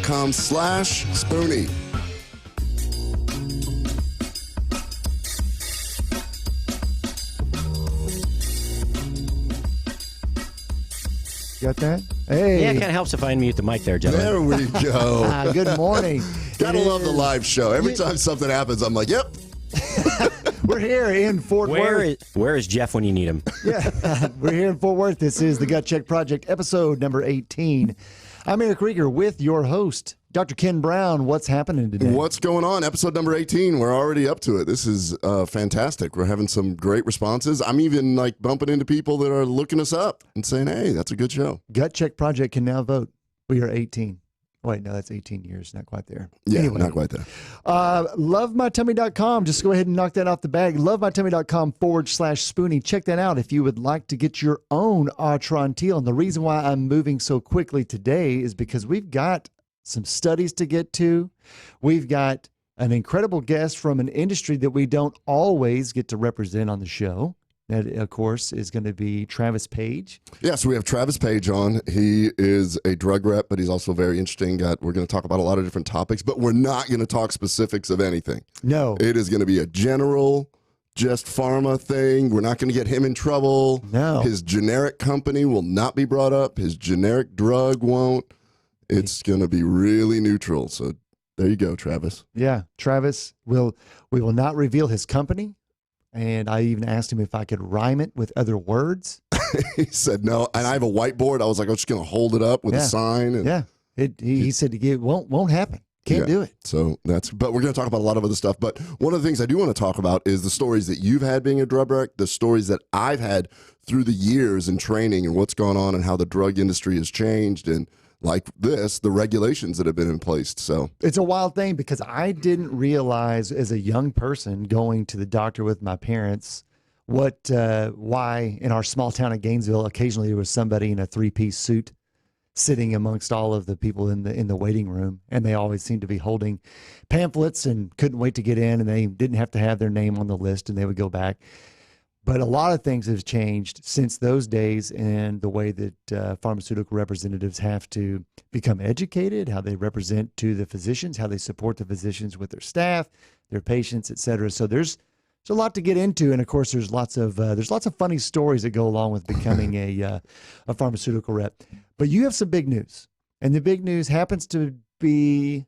TheGutCheckProject.com/Spoony. Got that? Hey. Yeah, it kind of helps if I unmute the mic there, gentlemen. There we go. Good morning. Gotta love the live show. Every time something happens, I'm like, yep. We're here in Fort Worth. Where is Jeff when you need him? Yeah, we're here in Fort Worth. This is the Gut Check Project, episode number 18. I'm Eric Rieger with your host, Dr. Ken Brown. What's happening today? What's going on? Episode number 18. We're already up to it. This is fantastic. We're having some great responses. I'm even like bumping into people that are looking us up and saying, hey, that's a good show. Gut Check Project can now vote. We are 18. Wait, no, that's 18 years. Not quite there. Yeah, anyway, not quite there. LoveMyTummy.com. Just go ahead and knock that off the bag. LoveMyTummy.com/Spoony. Check that out if you would like to get your own Atrantil. And the reason why I'm moving so quickly today is because we've got some studies to get to. We've got an incredible guest from an industry that we don't always get to represent on the show. That, of course, is going to be Travis Page. Yeah, so we have Travis Page on. He is a drug rep, but he's also very interesting. We're going to talk about a lot of different topics, but we're not going to talk specifics of anything. No. It is going to be a general, just pharma thing. We're not going to get him in trouble. No. His generic company will not be brought up. His generic drug won't. It's going to be really neutral. So there you go, Travis. Yeah, Travis, we will not reveal his company. And I even asked him if I could rhyme it with other words. He said no. And I have a whiteboard. I was like, I'm just going to hold it up with a sign. And yeah. He said it won't happen. Can't do it. So but we're going to talk about a lot of other stuff. But one of the things I do want to talk about is the stories that you've had being a drug rep, the stories that I've had through the years in training and what's gone on and how the drug industry has changed. And like this, the regulations that have been in place. So it's a wild thing because I didn't realize as a young person going to the doctor with my parents why in our small town of Gainesville occasionally there was somebody in a three-piece suit sitting amongst all of the people in the waiting room, and they always seemed to be holding pamphlets and couldn't wait to get in, and they didn't have to have their name on the list, and they would go back. But a lot of things have changed since those days and the way that pharmaceutical representatives have to become educated, how they represent to the physicians, how they support the physicians with their staff, their patients, et cetera. So there's a lot to get into. And of course, there's lots of funny stories that go along with becoming a pharmaceutical rep. But you have some big news, and the big news happens to be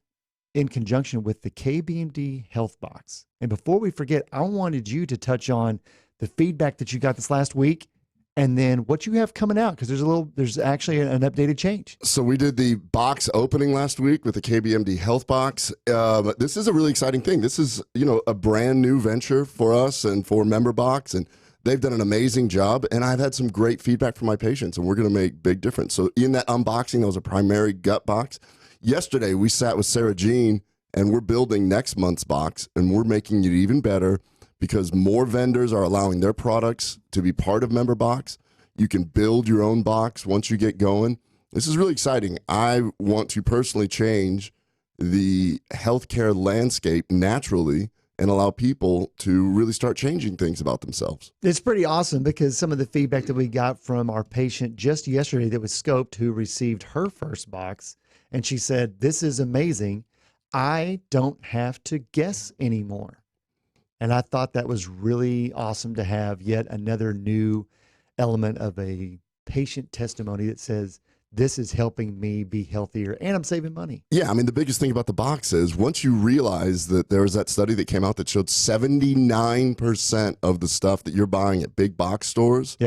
in conjunction with the KBMD Health Box. And before we forget, I wanted you to touch on the feedback that you got this last week, and then what you have coming out, because there's actually an updated change. So we did the box opening last week with the KBMD Health Box. This is a really exciting thing. This is, a brand new venture for us and for Member Box, and they've done an amazing job, and I've had some great feedback from my patients, and we're going to make big difference. So in that unboxing, that was a primary gut box. Yesterday, we sat with Sarah Jean, and we're building next month's box, and we're making it even better, because more vendors are allowing their products to be part of Member Box. You can build your own box once you get going. This is really exciting. I want to personally change the healthcare landscape naturally and allow people to really start changing things about themselves. It's pretty awesome because some of the feedback that we got from our patient just yesterday that was scoped who received her first box, and she said, "This is amazing. I don't have to guess anymore." And I thought that was really awesome to have yet another new element of a patient testimony that says, this is helping me be healthier and I'm saving money. Yeah, I mean, the biggest thing about the box is once you realize that there was that study that came out that showed 79% of the stuff that you're buying at big box stores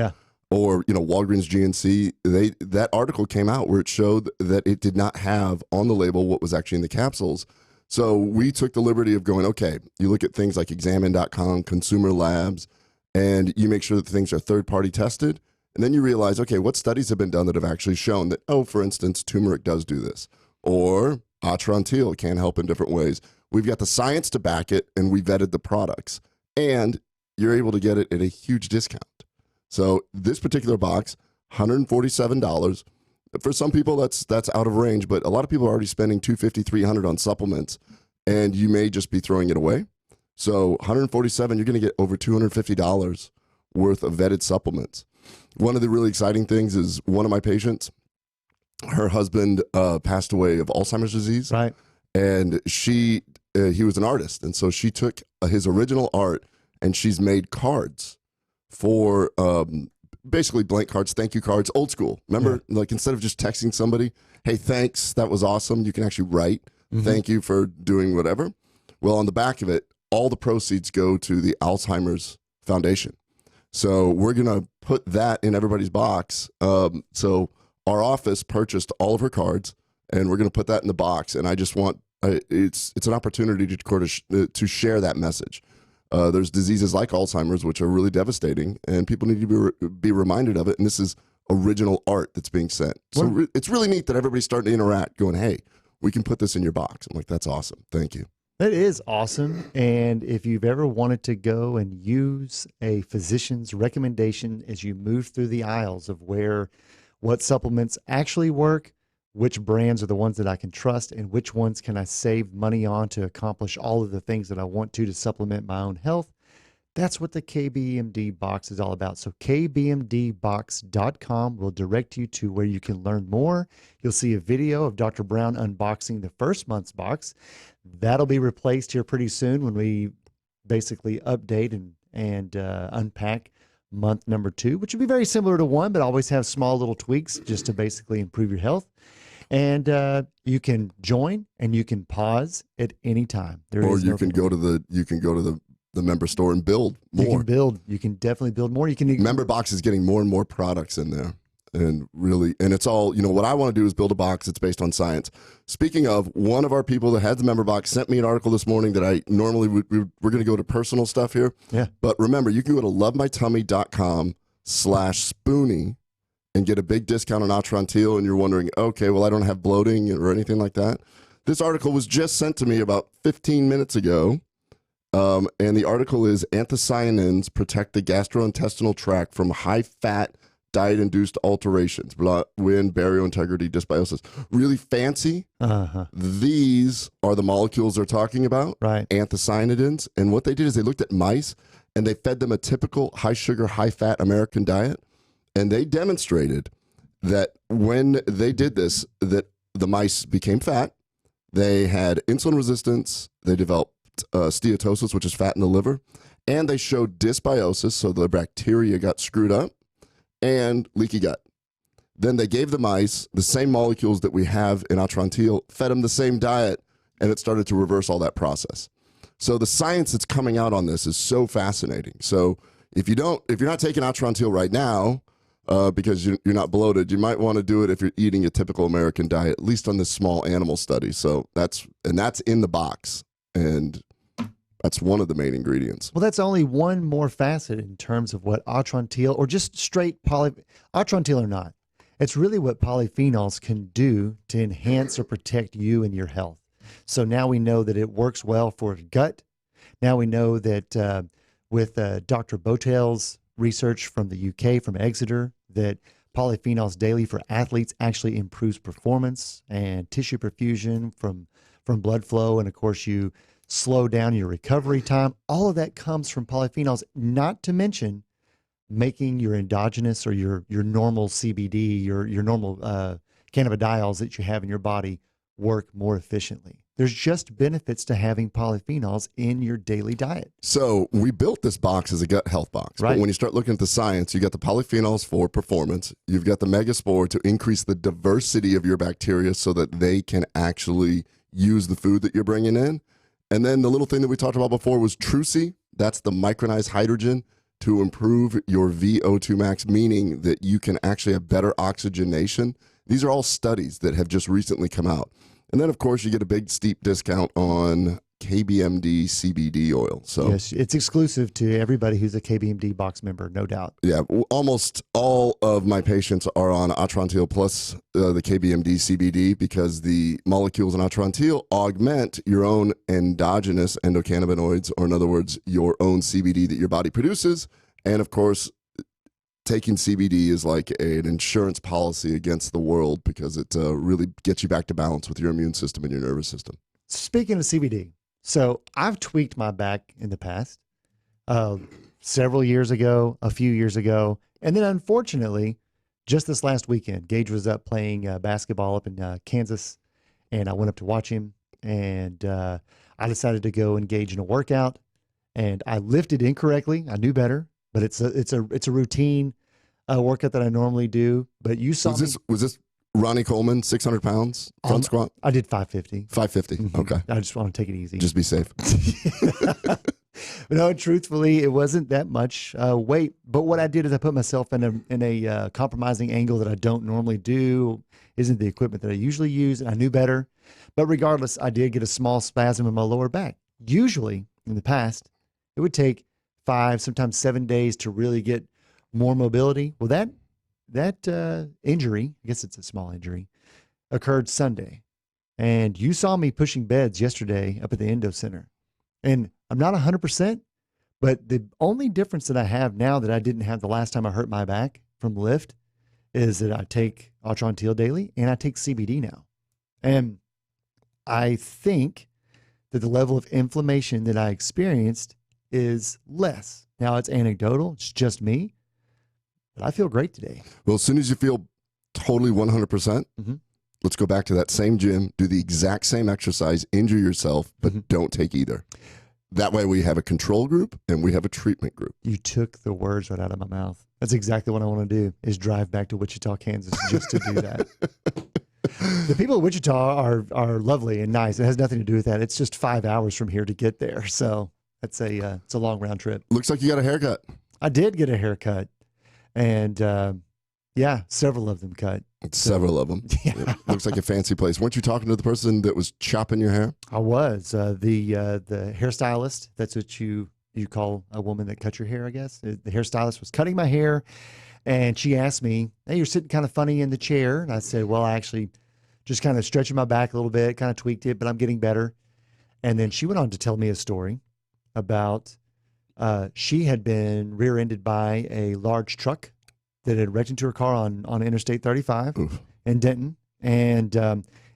or, Walgreens, GNC, that article came out where it showed that it did not have on the label what was actually in the capsules. So we took the liberty of going, okay, you look at things like examine.com, consumer labs, and you make sure that the things are third-party tested. And then you realize, okay, what studies have been done that have actually shown that, for instance, turmeric does do this, or Atrantil can help in different ways. We've got the science to back it, and we vetted the products. And you're able to get it at a huge discount. So this particular box, $147. For some people, that's out of range, but a lot of people are already spending $250, $300 on supplements, and you may just be throwing it away. So $147, you're going to get over $250 worth of vetted supplements. One of the really exciting things is one of my patients, her husband passed away of Alzheimer's disease. Right. And he was an artist. And so she took his original art and she's made cards for basically blank cards, thank you cards, old school. Remember, like instead of just texting somebody, hey, thanks, that was awesome, you can actually write, thank you for doing whatever. Well, on the back of it, all the proceeds go to the Alzheimer's Foundation. So we're going to put that in everybody's box. So our office purchased all of her cards, and we're going to put that in the box. And I just want, it's an opportunity to share that message. There's diseases like Alzheimer's, which are really devastating, and people need to be reminded of it. And this is original art that's being sent. So it's really neat that everybody's starting to interact, going, hey, we can put this in your box. I'm like, that's awesome. Thank you. That is awesome. And if you've ever wanted to go and use a physician's recommendation as you move through the aisles of what supplements actually work, which brands are the ones that I can trust, and which ones can I save money on to accomplish all of the things that I want to supplement my own health, that's what the KBMD box is all about. So kbmdbox.com will direct you to where you can learn more. You'll see a video of Dr. Brown unboxing the first month's box. That'll be replaced here pretty soon when we basically update and unpack month number 2, which would be very similar to 1, but always have small little tweaks just to basically improve your health. And you can join and you can pause at any time. You can go to the member store and build more. You can definitely build more. Member box is getting more and more products in there. And it's all, what I want to do is build a box that's based on science. Speaking of, one of our people that had the member box sent me an article this morning that I normally we're going to go to personal stuff here. Yeah. But remember, you can go to lovemytummy.com/Spoony and get a big discount on Atrantil. And you're wondering, okay, well, I don't have bloating or anything like that. This article was just sent to me about 15 minutes ago. And the article is Anthocyanins Protect the Gastrointestinal Tract from High-Fat Diet-Induced Alterations, wind, bariointegrity, dysbiosis. Really fancy. These are the molecules they're talking about, right? Anthocyanidins. And what they did is they looked at mice, and they fed them a typical high-sugar, high-fat American diet. And they demonstrated that when they did this, that the mice became fat. They had insulin resistance. They developed steatosis, which is fat in the liver, and they showed dysbiosis, so the bacteria got screwed up, and leaky gut. Then they gave the mice the same molecules that we have in Atrantil, fed them the same diet, and it started to reverse all that process. So the science that's coming out on this is so fascinating. So if you're not taking Atrantil right now because you're not bloated, you might want to do it if you're eating a typical American diet, at least on this small animal study. So that's in the box. And that's one of the main ingredients. Well, that's only one more facet in terms of what Atrantil, or just straight Atrantil or not, it's really what polyphenols can do to enhance or protect you and your health. So now we know that it works well for gut. Now we know that with Dr. Botel's research from the UK, from Exeter, that polyphenols daily for athletes actually improves performance and tissue perfusion from blood flow. And of course, you slow down your recovery time. All of that comes from polyphenols, not to mention making your endogenous or your normal CBD, your normal cannabidiols that you have in your body work more efficiently. There's just benefits to having polyphenols in your daily diet. So we built this box as a gut health box. Right. But when you start looking at the science, you got the polyphenols for performance. You've got the megaspore to increase the diversity of your bacteria so that they can actually use the food that you're bringing in. And then the little thing that we talked about before was Trucy. That's the micronized hydrogen to improve your VO2 max, meaning that you can actually have better oxygenation. These are all studies that have just recently come out. And then, of course, you get a big steep discount on KBMD CBD oil. So yes, it's exclusive to everybody who's a KBMD box member, no doubt. Yeah, almost all of my patients are on Atrantil plus the KBMD CBD because the molecules in Atrantil augment your own endogenous endocannabinoids, or in other words, your own CBD that your body produces. And of course, taking CBD is like an insurance policy against the world because it really gets you back to balance with your immune system and your nervous system. Speaking of CBD, so I've tweaked my back in the past, several years ago, a few years ago, and then unfortunately, just this last weekend, Gage was up playing basketball up in Kansas, and I went up to watch him, and I decided to go engage in a workout, and I lifted incorrectly. I knew better, but it's a routine workout that I normally do. But you saw was this Ronnie Coleman, 600 pounds front squat? I did 550. 550. Mm-hmm. Okay. I just want to take it easy. Just be safe. No, truthfully, it wasn't that much weight. But what I did is I put myself in a compromising angle that I don't normally do. Isn't the equipment that I usually use, and I knew better. But regardless, I did get a small spasm in my lower back. Usually, in the past, it would take 5, sometimes 7 days to really get more mobility. Well, that injury, I guess it's a small injury, occurred Sunday. And you saw me pushing beds yesterday up at the Endo Center. And I'm not 100%, but the only difference that I have now that I didn't have the last time I hurt my back from lift is that I take Atrantil daily and I take CBD now. And I think that the level of inflammation that I experienced is less. Now it's anecdotal. It's just me, but I feel great today. Well, as soon as you feel totally 100%, let's go back to that same gym, do the exact same exercise, injure yourself, but don't take either. That way we have a control group and we have a treatment group. You took the words right out of my mouth. That's exactly what I want to do, is drive back to Wichita, Kansas just to do that. The people of Wichita are lovely and nice. It has nothing to do with that. It's just 5 hours from here to get there. So it's a long round trip. Looks like you got a haircut. I did get a haircut. And yeah, several of them cut. Several of them. Yeah. Looks like a fancy place. Weren't you talking to the person that was chopping your hair? I was. The hairstylist, that's what you call a woman that cuts your hair, I guess. The hairstylist was cutting my hair, and she asked me, "Hey, you're sitting kind of funny in the chair." And I said, "Well, I actually just kind of stretching my back a little bit, kind of tweaked it, but I'm getting better." And then she went on to tell me a story about she had been rear-ended by a large truck that had wrecked into her car on Interstate 35 in Denton. And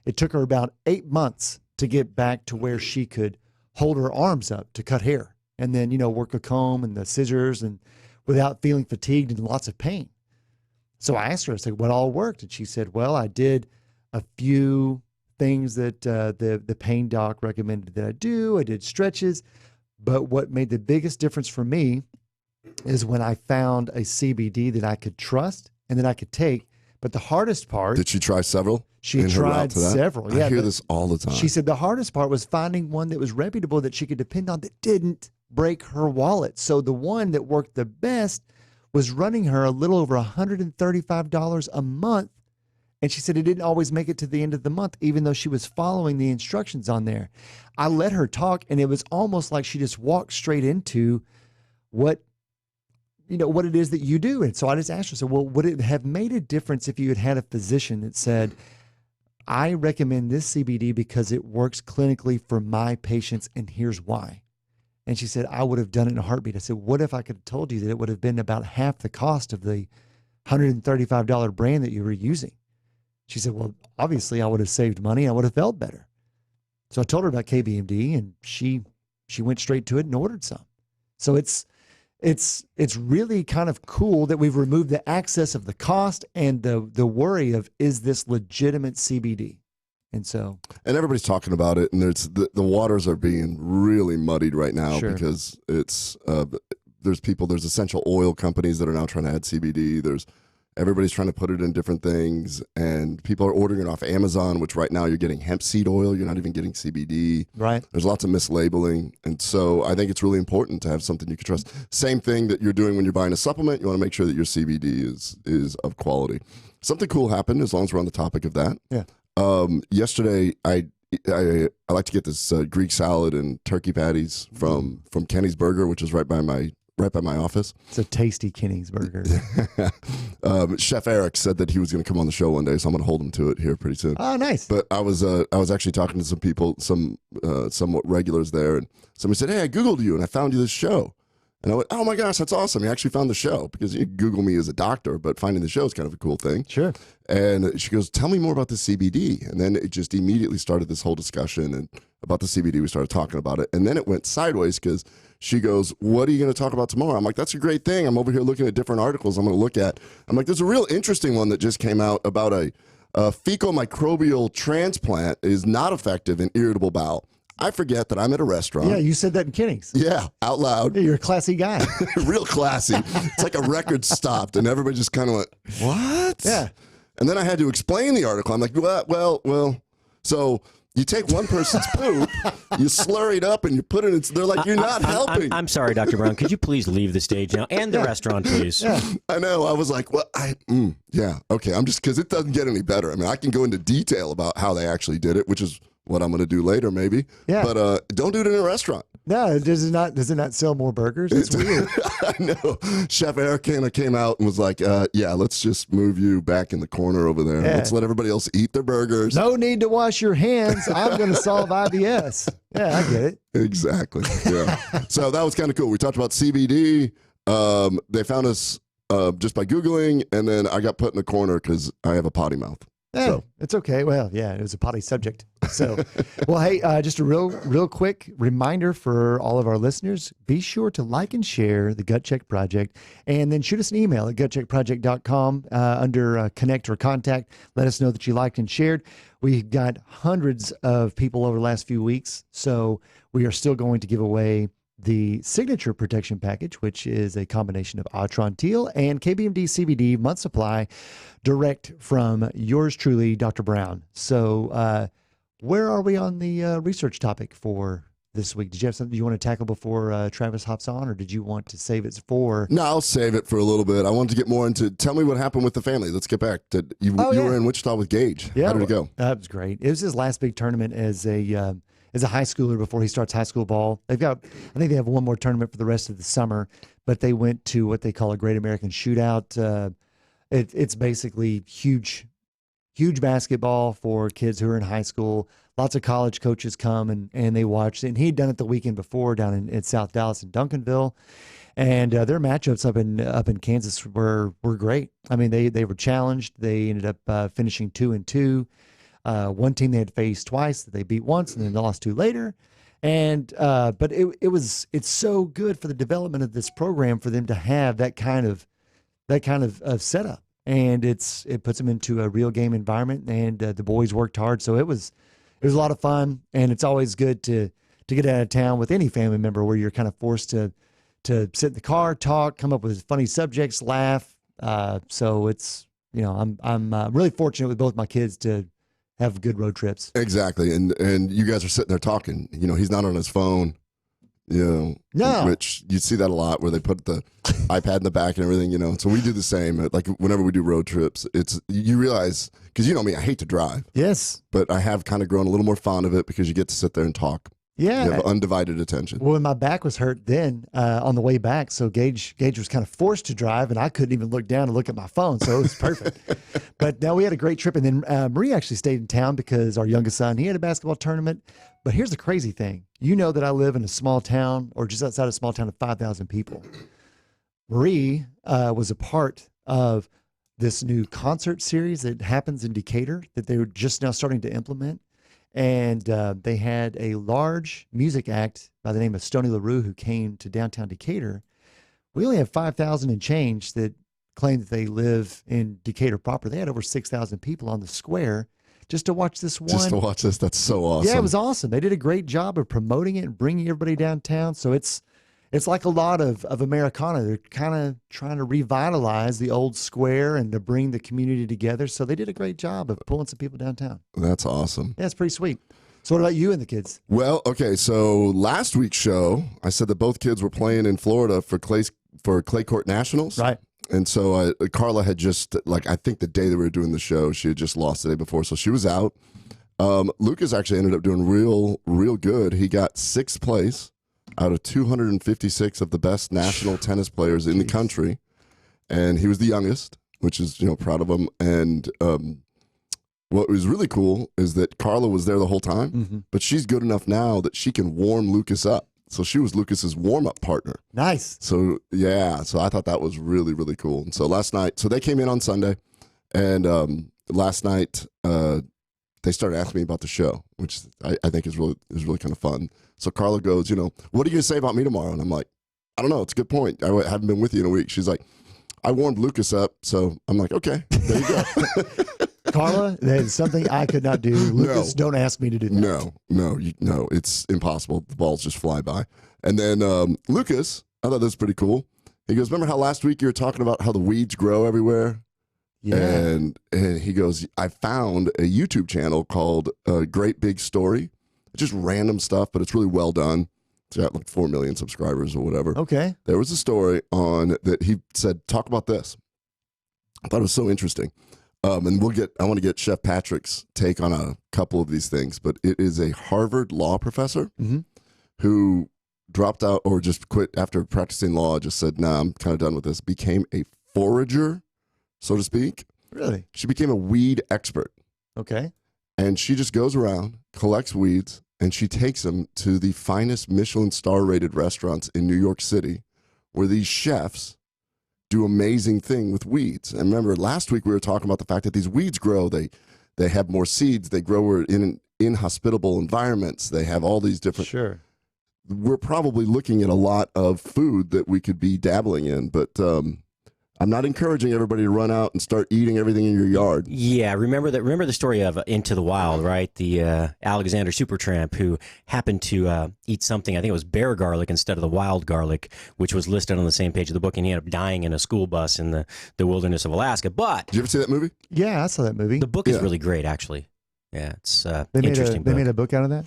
it took her about 8 months to get back to where she could hold her arms up to cut hair and then, work a comb and the scissors and without feeling fatigued and lots of pain. So I asked her, I said, what all worked? And she said, well, I did a few things that the pain doc recommended that I do. I did stretches. But what made the biggest difference for me is when I found a CBD that I could trust and that I could take. But the hardest part... Did she try several? She tried several. Yeah, I hear this all the time. She said the hardest part was finding one that was reputable that she could depend on that didn't break her wallet. So the one that worked the best was running her a little over $135 a month. And she said it didn't always make it to the end of the month, even though she was following the instructions on there. I let her talk, and it was almost like she just walked straight into what it is that you do. And so I just asked her, so, well, would it have made a difference if you had a physician that said, I recommend this CBD because it works clinically for my patients, and here's why. And she said, I would have done it in a heartbeat. I said, what if I could have told you that it would have been about half the cost of the $135 brand that you were using? She said, well, obviously I would have saved money. I would have felt better. So I told her about KBMD, and she went straight to it and ordered some. So it's really kind of cool that we've removed the access of the cost and the worry of, is this legitimate CBD? And everybody's talking about it, and the waters are being really muddied right now because it's there's essential oil companies that are now trying to add CBD. Everybody's trying to put it in different things, and people are ordering it off Amazon, which right now you're getting hemp seed oil. You're not even getting CBD. Right. There's lots of mislabeling. And so I think it's really important to have something you can trust. Same thing that you're doing when you're buying a supplement. You want to make sure that your CBD is of quality. Something cool happened, as long as we're on the topic of that. Yeah. Yesterday, I like to get this Greek salad and turkey patties from Kenny's Burger, which is right by my office. It's a tasty Kenny's Burger. Chef Eric said that he was going to come on the show one day, so I'm going to hold him to it here pretty soon. Oh, nice. But I was actually talking to some people, somewhat regulars there, and somebody said, hey, I Googled you, and I found you this show. And I went, oh my gosh, that's awesome. You actually found the show, because you Google me as a doctor, but finding the show is kind of a cool thing. Sure. And she goes, tell me more about the CBD. And then it just immediately started this whole discussion. And about the CBD. We started talking about it. And then it went sideways because she goes, what are you going to talk about tomorrow? I'm like, that's a great thing. I'm over here looking at different articles I'm going to look at. I'm like, there's a real interesting one that just came out about a fecal microbial transplant is not effective in irritable bowel. I forget that I'm at a restaurant. Yeah, you said that in Kinnings. Yeah, out loud. Yeah, you're a classy guy. Real classy. It's like a record stopped and everybody just kind of went, what? Yeah. And then I had to explain the article. I'm like, well. So you take one person's poop, you slur it up, and you put it in. They're like, you're not helping. I'm sorry, Dr. Brown. Could you please leave the stage now and the restaurant, please? Yeah. I know. I was like, well, yeah, okay. I'm just, because it doesn't get any better. I mean, I can go into detail about how they actually did it, which is what I'm going to do later, maybe. Yeah. But don't do it in a restaurant. No, does it not sell more burgers? It's weird. I know. Chef Eric came out and was like, yeah, let's just move you back in the corner over there. Yeah. Let's let everybody else eat their burgers. No need to wash your hands. I'm going to solve IBS. Yeah, I get it. Exactly. Yeah. So that was kind of cool. We talked about CBD. They found us just by Googling, and then I got put in the corner because I have a potty mouth. Hey, So it's okay. Well, yeah, it was a potty subject. So, well, hey, just a real quick reminder for all of our listeners, be sure to like and share the Gut Check Project, and then shoot us an email at gutcheckproject.com under connect or contact. Let us know that you liked and shared. We got hundreds of people over the last few weeks, so we are still going to give away the Signature Protection Package, which is a combination of Atrantil and KBMD CBD month supply, direct from yours truly, Dr. Brown. So where are we on the research topic for this week? Did you have something you want to tackle before Travis hops on, or did you want to save it for? No, I'll save it for a little bit. I wanted to get more into, tell me what happened with the family. Let's get back to, you were in Wichita with Gage. Yeah, How did it go? That was great. It was his last big tournament as a high schooler before he starts high school ball. I think they have one more tournament for the rest of the summer, but they went to what they call a Great American Shootout. It's basically huge basketball for kids who are in high school. Lots of college coaches come and they watch it. And he'd done it the weekend before down in South Dallas and Duncanville. And their matchups up in Kansas were great. I mean, they were challenged. They ended up finishing 2-2. One team they had faced twice that they beat once and then lost to later. And but it's so good for the development of this program for them to have that kind of setup, and it puts them into a real game environment. And the boys worked hard, so it was a lot of fun. And it's always good to get out of town with any family member where you're kind of forced to sit in the car, talk, come up with funny subjects, laugh. So it's I'm really fortunate with both my kids to have good road trips. Exactly. And you guys are sitting there talking. He's not on his phone. No. Which you see that a lot where they put the iPad in the back and everything, So we do the same. Like whenever we do road trips, you realize, because you know me, I hate to drive. Yes. But I have kind of grown a little more fond of it because you get to sit there and talk. Yeah. You have undivided attention. Well, my back was hurt then on the way back. So Gage was kind of forced to drive, and I couldn't even look down and look at my phone. So it was perfect. But now we had a great trip. And then Marie actually stayed in town because our youngest son, he had a basketball tournament. But here's the crazy thing. You know that I live in a small town, or just outside a small town of 5,000 people. Marie was a part of this new concert series that happens in Decatur that they were just now starting to implement. And they had a large music act by the name of Stony LaRue who came to downtown Decatur. We only have 5,000 and change that claim that they live in Decatur proper. They had over 6,000 people on the square just to watch this one. Just to watch this. That's so awesome. Yeah, it was awesome. They did a great job of promoting it and bringing everybody downtown. So it's like a lot of Americana. They're kind of trying to revitalize the old square and to bring the community together. So they did a great job of pulling some people downtown. That's awesome. Yeah, it's pretty sweet. So what about you and the kids? Well, okay. So last week's show, I said that both kids were playing in Florida for Clay Court Nationals. Right. And so Carla had just, I think the day that we were doing the show, she had just lost the day before. So she was out. Lucas actually ended up doing real good. He got 6th place out of 256 of the best national tennis players in the country. And he was the youngest, which is, proud of him. And what was really cool is that Carla was there the whole time, but she's good enough now that she can warm Lucas up. So she was Lucas's warm-up partner. Nice. So, yeah. So I thought that was really, really cool. And so last night, they came in on Sunday. And last night, they they started asking me about the show, which I think is really kind of fun. So Carla goes, what are you going to say about me tomorrow? And I'm like, I don't know. It's a good point. I haven't been with you in a week. She's like, I warmed Lucas up. So I'm like, okay, there you go. Carla, that is something I could not do. Lucas, don't ask me to do that. No, it's impossible. The balls just fly by. And then Lucas, I thought that was pretty cool. He goes, remember how last week you were talking about how the weeds grow everywhere? Yeah. And he goes, I found a YouTube channel called Great Big Story. Just random stuff, but it's really well done. It's got like 4 million subscribers or whatever. Okay. There was a story on that he said, talk about this. I thought it was so interesting. And I want to get Chef Patrick's take on a couple of these things, but it is a Harvard law professor who dropped out or just quit after practicing law, just said, nah, I'm kind of done with this, became a forager, so to speak. Really? She became a weed expert. Okay. And she just goes around, collects weeds, and she takes them to the finest Michelin star-rated restaurants in New York City, where these chefs do amazing thing with weeds. And remember, last week we were talking about the fact that these weeds grow. They have more seeds. They grow in inhospitable environments. They have all these different... Sure. We're probably looking at a lot of food that we could be dabbling in, but I'm not encouraging everybody to run out and start eating everything in your yard. Yeah, remember the story of Into the Wild, right? The Alexander Supertramp who happened to eat something, I think it was bear garlic instead of the wild garlic, which was listed on the same page of the book, and he ended up dying in a school bus in the wilderness of Alaska. But did you ever see that movie? Yeah, I saw that movie. The book is really great, actually. Yeah, it's interesting. They made a book out of that?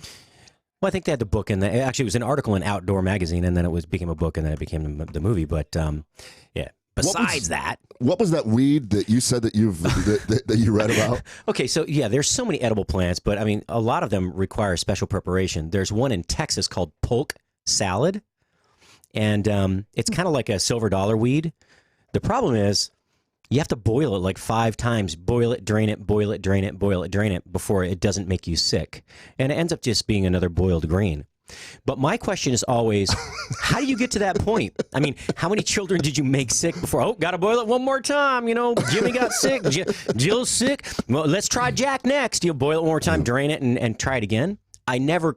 Well, I think they had the book, and actually it was an article in Outdoor Magazine, and then it became a book, and then it became the movie. But yeah. Besides that, what was that weed that you said that that you read about? Okay, so yeah, there's so many edible plants, but I mean, a lot of them require special preparation. There's one in Texas called polk salad, and it's kind of like a silver dollar weed. The problem is, you have to boil it like 5 times. Boil it, drain it, boil it, drain it, boil it, drain it before it doesn't make you sick. And it ends up just being another boiled grain. But my question is always, how do you get to that point? I mean, how many children did you make sick before? Oh, got to boil it one more time. Jimmy got sick. Jill's sick. Well, let's try Jack next. You boil it one more time, drain it, and try it again. I never.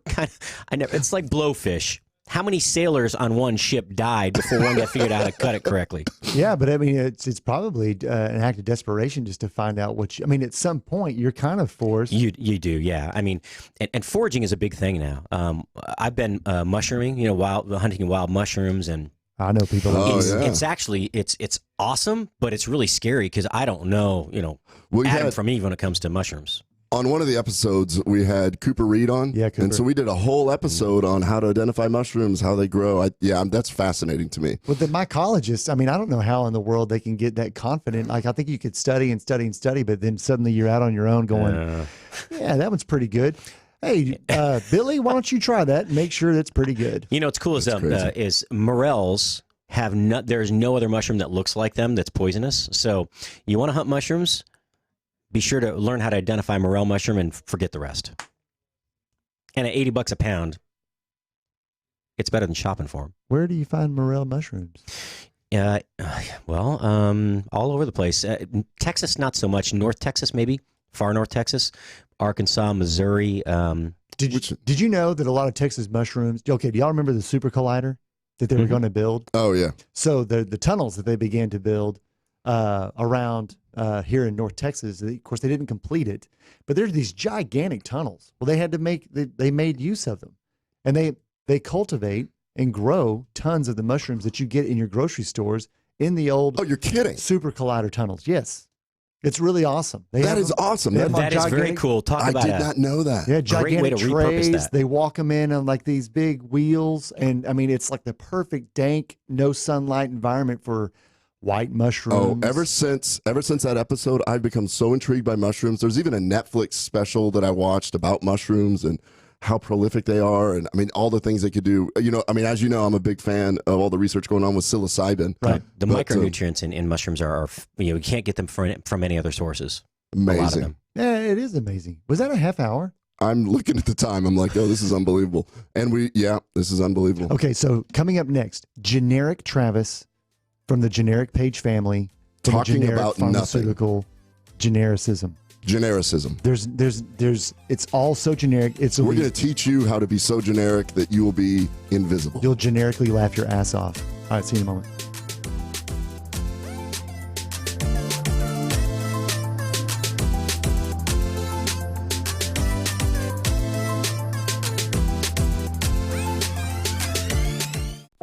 It's like blowfish. How many sailors on one ship died before one got figured out how to cut it correctly? Yeah, but I mean, it's probably an act of desperation just to find out at some point you're kind of forced. You do, yeah. I mean, and foraging is a big thing now. I've been mushrooming, hunting wild mushrooms, and I know people. It's actually it's awesome, but it's really scary because I don't know, Adam from Eve when it comes to mushrooms. On one of the episodes, we had Cooper Reed on. Yeah, Cooper. And so we did a whole episode on how to identify mushrooms, how they grow. That's fascinating to me. Well, the mycologists, I don't know how in the world they can get that confident. Like, I think you could study and study and study, but then suddenly you're out on your own going, yeah, that one's pretty good. Hey, Billy, why don't you try that and make sure that's pretty good? What's cool is morels have there's no other mushroom that looks like them that's poisonous. So you want to hunt mushrooms, be sure to learn how to identify morel mushroom and forget the rest. And at $80 a pound, it's better than shopping for them. Where do you find morel mushrooms? All over the place. Texas, not so much. North Texas, maybe. Far North Texas. Arkansas, Missouri. Did you know that a lot of Texas mushrooms... Okay, do y'all remember the super collider that they were going to build? Oh, yeah. So the tunnels that they began to build around... here in North Texas, of course, they didn't complete it, but there's these gigantic tunnels. Well, they had to they made use of them, and they cultivate and grow tons of the mushrooms that you get in your grocery stores in the old. Oh, you're kidding! Super collider tunnels. Yes, it's really awesome. That is awesome. That is very cool. I did not know that. Yeah, gigantic great way to repurpose trays. that. They walk them in on like these big wheels, and it's like the perfect dank, no sunlight environment for white mushrooms. Oh, ever since that episode, I've become so intrigued by mushrooms. There's even a Netflix special that I watched about mushrooms and how prolific they are, and all the things they could do. As you know, I'm a big fan of all the research going on with psilocybin. Right. The micronutrients in mushrooms are you can't get them from any other sources. Amazing. A lot of them. Yeah, it is amazing. Was that a half hour? I'm looking at the time. I'm like, oh, this is unbelievable. And this is unbelievable. Okay, so coming up next, generic Travis from the generic page family, talking generic about pharmaceutical nothing. Genericism. Genericism. It's all so generic. We're going to teach you how to be so generic that you will be invisible. You'll generically laugh your ass off. All right, see you in a moment.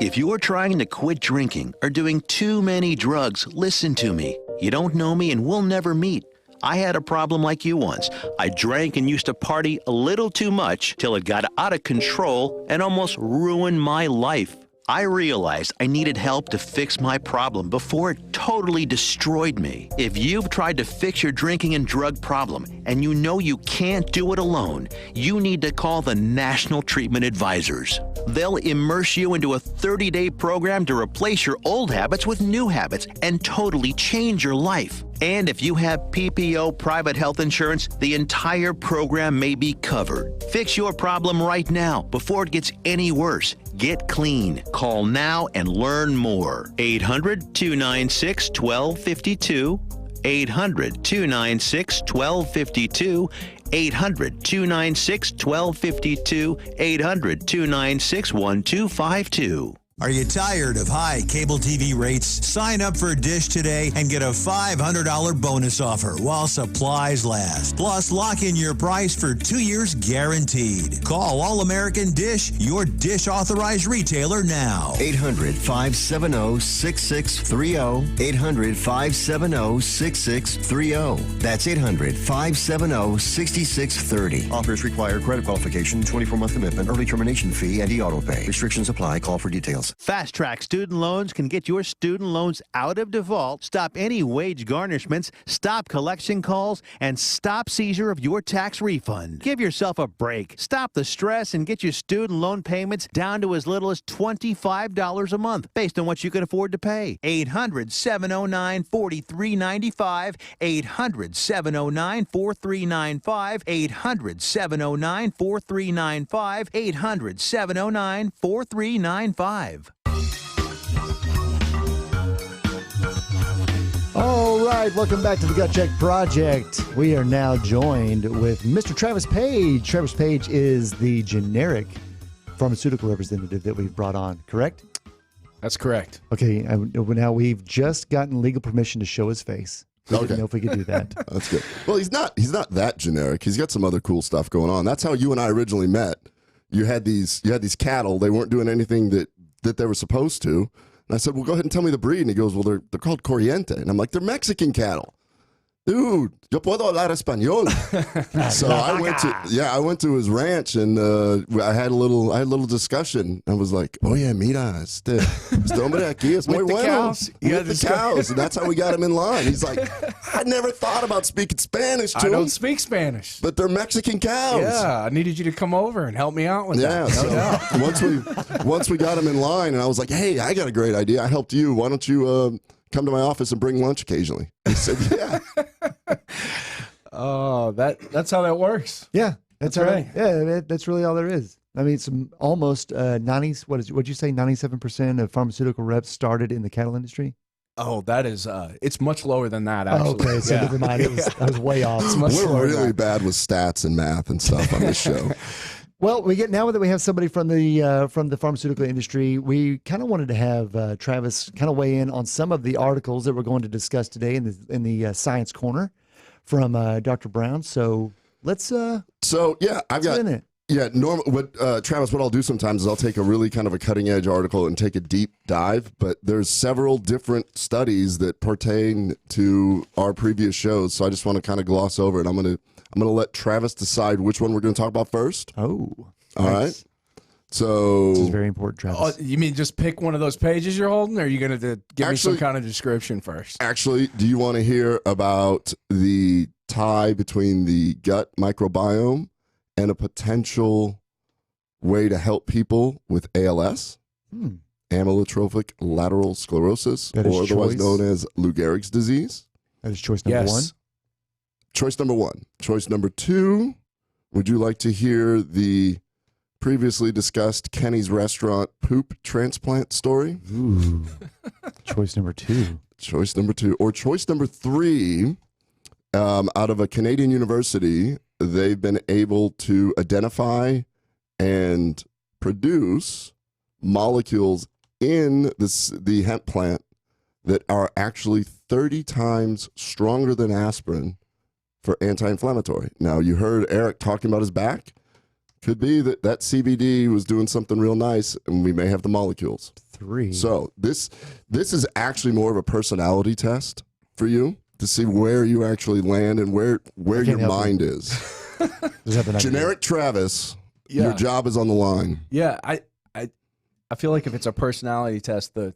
If you're trying to quit drinking or doing too many drugs, listen to me. You don't know me and we'll never meet. I had a problem like you once. I drank and used to party a little too much till it got out of control and almost ruined my life. I realized I needed help to fix my problem before it totally destroyed me. If you've tried to fix your drinking and drug problem and you know you can't do it alone, you need to call the National Treatment Advisors. They'll immerse you into a 30-day program to replace your old habits with new habits and totally change your life. And if you have PPO private health insurance, the entire program may be covered. Fix your problem right now before it gets any worse. Get clean. Call now and learn more. 800-296-1252. 800-296-1252. 800-296-1252. 800-296-1252. Are you tired of high cable TV rates? Sign up for Dish today and get a $500 bonus offer while supplies last. Plus, lock in your price for 2 years guaranteed. Call All-American Dish, your Dish authorized retailer now. 800-570-6630. 800-570-6630. That's 800-570-6630. Offers require credit qualification, 24-month commitment, early termination fee, and e-auto pay. Restrictions apply. Call for details. Fast Track Student Loans can get your student loans out of default, stop any wage garnishments, stop collection calls, and stop seizure of your tax refund. Give yourself a break. Stop the stress and get your student loan payments down to as little as $25 a month based on what you can afford to pay. 800-709-4395. 800-709-4395. 800-709-4395. 800-709-4395. All right, welcome back to the Gut Check Project. We are now joined with Mr. Travis Page. Travis Page is the generic pharmaceutical representative that we've brought on, correct? That's correct. Okay, now we've just gotten legal permission to show his face. We didn't know if we could do that. That's good. Well, he's not that generic. He's got some other cool stuff going on. That's how you and I originally met. You had these cattle. They weren't doing anything that they were supposed to. And I said, well, go ahead and tell me the breed. And he goes, well, they're called Corriente. And I'm like, they're Mexican cattle. Dude, yo puedo hablar español. So I went to his ranch and I had a little discussion. I was like, oye, mira, este hombre aquí es muy bueno. With the cows. And that's how we got him in line. He's like, I never thought about speaking Spanish to him. I don't speak Spanish. But they're Mexican cows. Yeah, I needed you to come over and help me out with that. Yeah, so once we got him in line and I was like, hey, I got a great idea. I helped you. Why don't you come to my office and bring lunch occasionally? He said, yeah. Oh, that's how that works. Yeah, that's right. Yeah, that's really all there is. I mean, it's almost what'd you say, 97% of pharmaceutical reps started in the cattle industry? Oh, that is, it's much lower than that, actually. Okay, so never mind. I was way off. We're really bad with stats and math and stuff on this show. Well, now that we have somebody from the pharmaceutical industry, we kind of wanted to have Travis kind of weigh in on some of the articles that we're going to discuss today in the Science Corner from Dr. Brown. So let's. I've got it. Yeah, Travis, what I'll do sometimes is I'll take a really kind of a cutting edge article and take a deep dive. But there's several different studies that pertain to our previous shows, so I just want to kind of gloss over it. I'm gonna let Travis decide which one we're going to talk about first. Oh, all right. So this is very important, Travis. Oh, you mean just pick one of those pages you're holding, or are you going to give me some kind of description first? Actually, do you want to hear about the tie between the gut microbiome and a potential way to help people with ALS, amyotrophic lateral sclerosis, or otherwise known as Lou Gehrig's disease? That is choice number one. Choice number one. Choice number two, would you like to hear the previously discussed Kenny's Restaurant poop transplant story? Ooh. Choice number two. Choice number two. Or choice number three, out of a Canadian university, they've been able to identify and produce molecules in the hemp plant that are actually 30 times stronger than aspirin for anti-inflammatory. Now, you heard Eric talking about his back. Could be that CBD was doing something real nice, and we may have the molecules. 3. So this is actually more of a personality test for you to see where you actually land and where your mind is. Generic Travis, your job is on the line. Yeah, I feel like if it's a personality test, the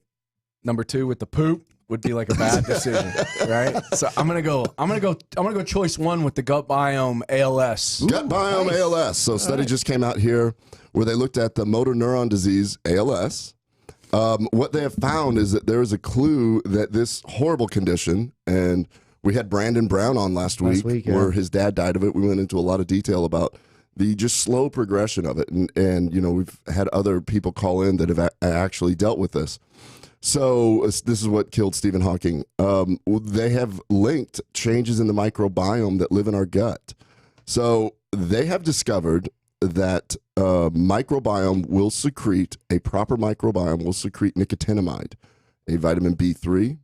number 2 with the poop would be like a bad decision, right? So I'm gonna go choice 1 with the gut biome ALS. Gut biome ALS. So a study just came out here where they looked at the motor neuron disease ALS. What they have found is that there is a clue that this horrible condition, and we had Brandon Brown on last week where his dad died of it. We went into a lot of detail about the just slow progression of it, and you know, we've had other people call in that have actually dealt with this. So this is what killed Stephen Hawking. They have linked changes in the microbiome that live in our gut. So they have discovered that a proper microbiome will secrete nicotinamide, a vitamin B3,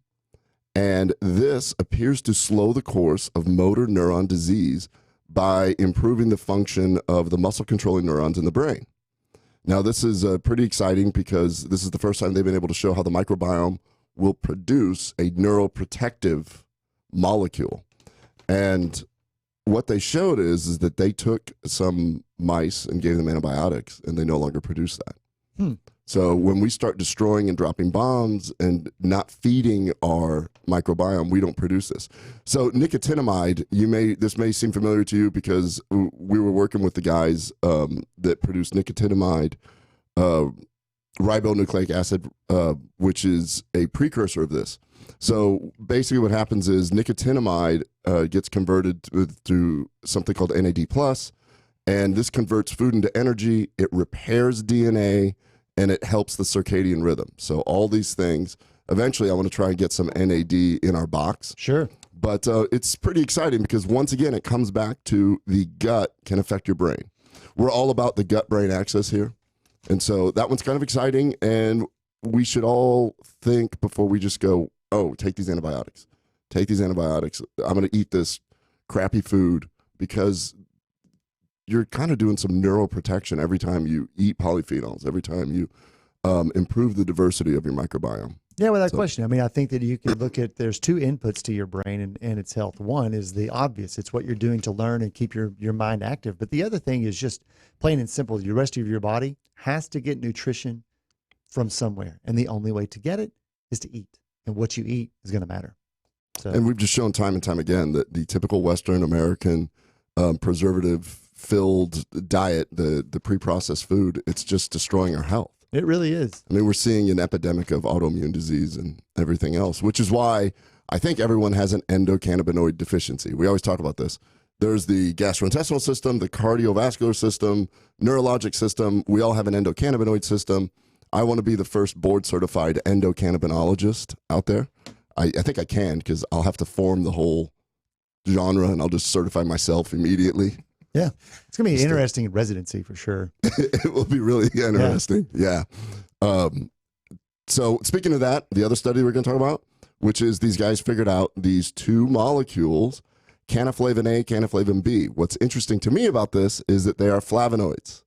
and this appears to slow the course of motor neuron disease by improving the function of the muscle controlling neurons in the brain. Now, this is pretty exciting because this is the first time they've been able to show how the microbiome will produce a neuroprotective molecule. And what they showed is that they took some mice and gave them antibiotics, and they no longer produce that. So when we start destroying and dropping bombs and not feeding our microbiome, we don't produce this. So nicotinamide, this may seem familiar to you because we were working with the guys that produce nicotinamide, ribonucleic acid, which is a precursor of this. So basically what happens is nicotinamide gets converted to something called NAD+, and this converts food into energy, it repairs DNA, and it helps the circadian rhythm. So all these things, eventually I want to try and get some NAD in our box. Sure. But it's pretty exciting because once again, it comes back to the gut can affect your brain. We're all about the gut-brain axis here. And so that one's kind of exciting, and we should all think before we just go, oh, take these antibiotics. Take these antibiotics. I'm going to eat this crappy food, because you're kind of doing some neuroprotection every time you eat polyphenols, every time you improve the diversity of your microbiome. Yeah, without question. I mean, I think that you could look at, there's 2 inputs to your brain and its health. One is the obvious. It's what you're doing to learn and keep your mind active. But the other thing is just plain and simple. The rest of your body has to get nutrition from somewhere. And the only way to get it is to eat. And what you eat is going to matter. So. And we've just shown time and time again that the typical Western American preservative-filled diet, the pre-processed food, it's just destroying our health. It really is. I mean, we're seeing an epidemic of autoimmune disease and everything else, which is why I think everyone has an endocannabinoid deficiency. We always talk about this. There's the gastrointestinal system, the cardiovascular system, neurologic system. We all have an endocannabinoid system. I want to be the first board-certified endocannabinologist out there. I think I can, because I'll have to form the whole genre, and I'll just certify myself immediately. Yeah, it's going to be an interesting residency for sure. It will be really interesting. Yeah. So speaking of that, the other study we're going to talk about, which is these guys figured out these 2 molecules, canephlavin A, canephlavin B. What's interesting to me about this is that they are flavonoids.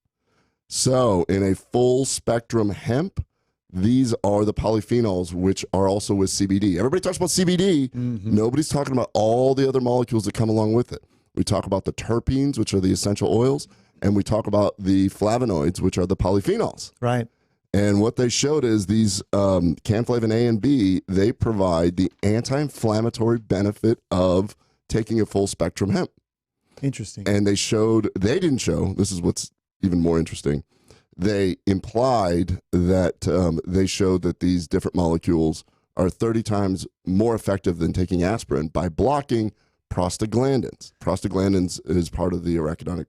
So in a full spectrum hemp, these are the polyphenols, which are also with CBD. Everybody talks about CBD. Mm-hmm. Nobody's talking about all the other molecules that come along with it. We talk about the terpenes, which are the essential oils, and we talk about the flavonoids, which are the polyphenols. Right. And what they showed is these canephlavin A and B, they provide the anti-inflammatory benefit of taking a full spectrum hemp. Interesting. And they didn't show, this is what's even more interesting, they implied that they showed that these different molecules are 30 times more effective than taking aspirin by blocking prostaglandins. Prostaglandins is part of the arachidonic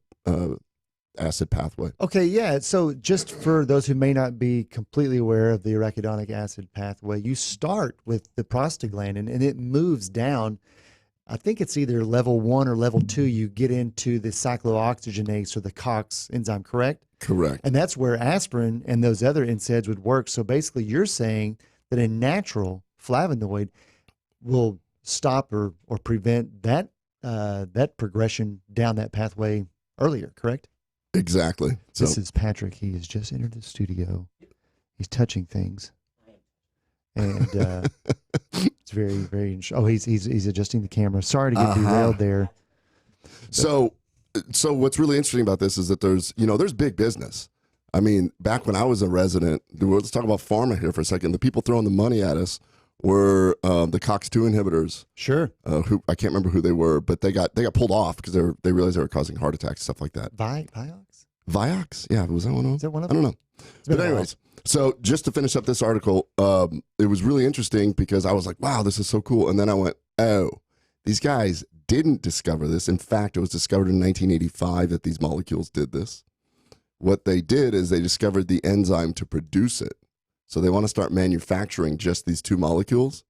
acid pathway. Okay, yeah. So just for those who may not be completely aware of the arachidonic acid pathway, you start with the prostaglandin and it moves down I think it's either level 1 or level 2, you get into the cyclooxygenase or the COX enzyme, correct? Correct. And that's where aspirin and those other NSAIDs would work. So basically, you're saying that a natural flavonoid will stop or prevent that that progression down that pathway earlier, correct? Exactly. So This is Patrick. He has just entered the studio. He's touching things, and it's very, very interesting. Oh, he's adjusting the camera. Sorry to get derailed there. So what's really interesting about this is that there's big business. I mean, back when I was a resident, let's talk about pharma here for a second. The people throwing the money at us were the COX-2 inhibitors. Sure. Who I can't remember who they were, but they got pulled off because they realized they were causing heart attacks, stuff like that. Vioxx? Vioxx? Yeah, was that one of them? Is that one of I them? don't know. But anyways, so just to finish up this article, it was really interesting because I was like, wow, this is so cool. And then I went, oh, these guys didn't discover this. In fact, it was discovered in 1985 that these molecules did this. What they did is they discovered the enzyme to produce it. So they want to start manufacturing just these two molecules,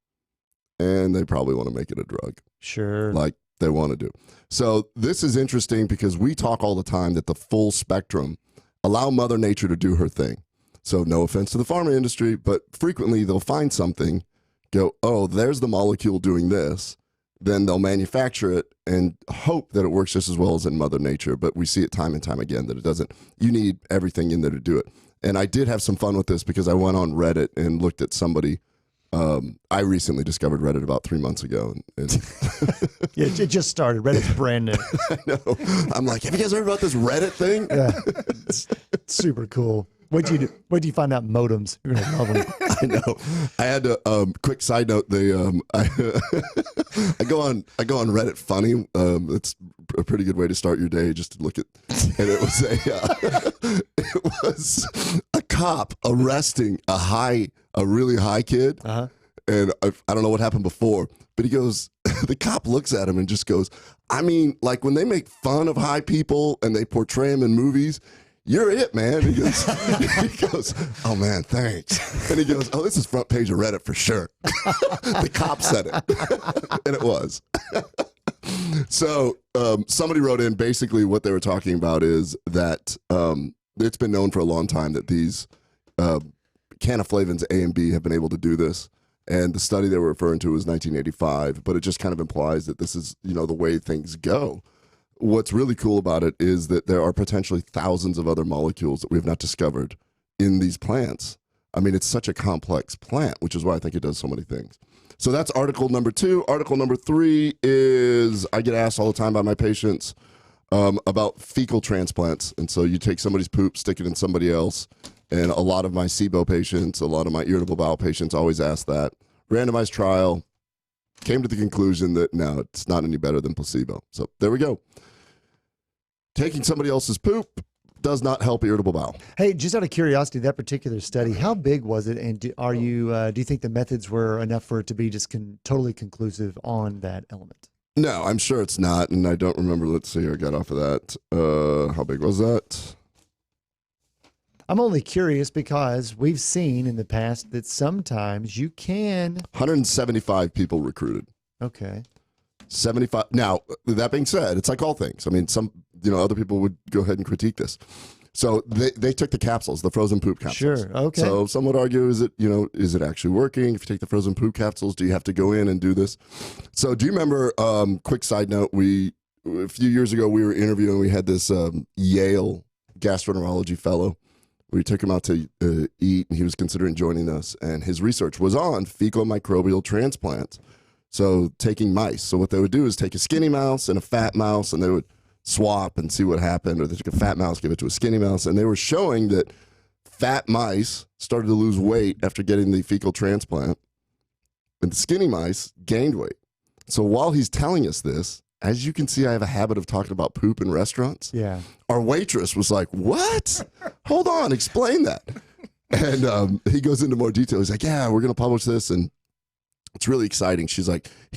and they probably want to make it a drug. Sure. Like they want to do. So this is interesting because we talk all the time that the full spectrum, allow Mother Nature to do her thing. So no offense to the pharma industry, but frequently they'll find something, go, oh, there's the molecule doing this. Then they'll manufacture it and hope that it works just as well as in Mother Nature. But we see it time and time again that it doesn't. You need everything in there to do it. And I did have some fun with this because I went on Reddit and looked at somebody. I recently discovered Reddit about 3 months ago. And Yeah, it just started. Reddit's brand new. I know. I'm like, have you guys heard about this Reddit thing? Yeah, it's super cool. What'd you find out modems? You're gonna love them. I know. I had to. Quick side note: I go on Reddit Funny. It's a pretty good way to start your day, just to look at. And it was a cop arresting a really high kid. Uh-huh. And I don't know what happened before, but he goes. The cop looks at him and just goes, "I mean, like when they make fun of high people and they portray them in movies." You're it, man. He goes, oh, man, thanks. And he goes, oh, this is front page of Reddit for sure. The cop said it. And it was. So somebody wrote in, basically what they were talking about is that it's been known for a long time that these canaflavins A and B have been able to do this. And the study they were referring to was 1985, but it just kind of implies that this is, the way things go. What's really cool about it is that there are potentially thousands of other molecules that we have not discovered in these plants. I mean, it's such a complex plant, which is why I think it does so many things. So that's article number 2. Article number 3 is I get asked all the time by my patients about fecal transplants. And so you take somebody's poop, stick it in somebody else. And a lot of my SIBO patients, a lot of my irritable bowel patients always ask that. Randomized trial. Came to the conclusion that no, it's not any better than placebo. So there we go. Taking somebody else's poop does not help irritable bowel. Hey, just out of curiosity, that particular study, how big was it? And do you think the methods were enough for it to be just totally conclusive on that element? No, I'm sure it's not. And I don't remember. Let's see. I got off of that. How big was that? I'm only curious because we've seen in the past that sometimes you can. 175 people recruited. Okay. 75. Now, that being said, it's like all things. I mean, some, other people would go ahead and critique this. So they took the capsules, the frozen poop capsules. Sure. Okay. So some would argue, is it actually working? If you take the frozen poop capsules, do you have to go in and do this? So do you remember, quick side note, a few years ago, we were interviewing, we had this Yale gastroenterology fellow. We took him out to eat, and he was considering joining us. And his research was on fecal microbial transplants. So taking mice. So what they would do is take a skinny mouse and a fat mouse, and they would swap and see what happened. Or they took a fat mouse, give it to a skinny mouse. And they were showing that fat mice started to lose weight after getting the fecal transplant. And the skinny mice gained weight. So while he's telling us this, as you can see, I have a habit of talking about poop in restaurants. Yeah. Our waitress was like, what? Hold on, explain that. And he goes into more detail. He's like, yeah, we're going to publish this. And it's really exciting. He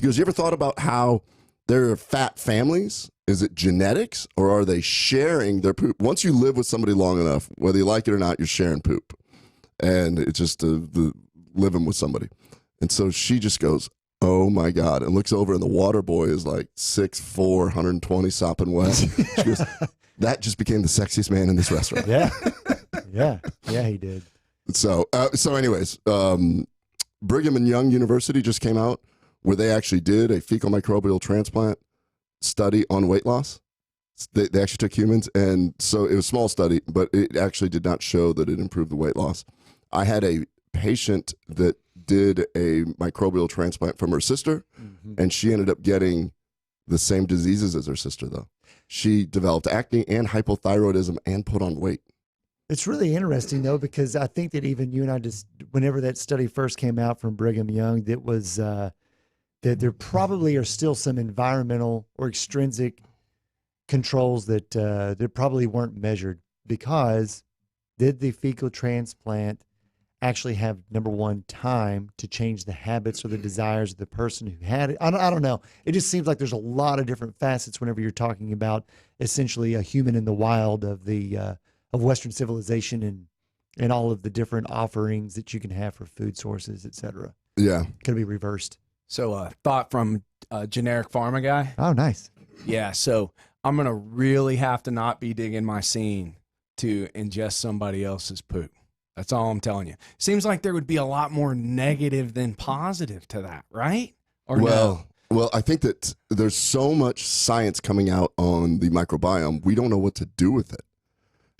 goes, you ever thought about how there are fat families? Is it genetics or are they sharing their poop? Once you live with somebody long enough, whether you like it or not, you're sharing poop. And it's just the living with somebody. And so she just goes, Oh my God. And looks over and the water boy is like 6'4", 120, sopping wet. She goes, that just became the sexiest man in this restaurant. Yeah. Yeah, he did. So anyways, Brigham and Young University just came out where they actually did a fecal microbial transplant study on weight loss. They actually took humans, and so it was a small study, but it actually did not show that it improved the weight loss. I had a patient that did a microbial transplant from her sister, and she ended up getting the same diseases as her sister, though. She developed acne and hypothyroidism and put on weight. It's really interesting, though, because I think that even you and I just, whenever that study first came out from Brigham Young, that was that there probably are still some environmental or extrinsic controls that that probably weren't measured, because did the fecal transplant actually have, number one, time to change the habits or the desires of the person who had it? I don't know. It just seems like there's a lot of different facets whenever you're talking about essentially a human in the wild of the of Western civilization and all of the different offerings that you can have for food sources, et cetera. Yeah. Could be reversed. So thought from a generic pharma guy. Oh, nice. Yeah, so I'm going to really have to not be digging my scene to ingest somebody else's poop. That's all I'm telling you. Seems like there would be a lot more negative than positive to that, right? Or no? Well, I think that there's so much science coming out on the microbiome, we don't know what to do with it.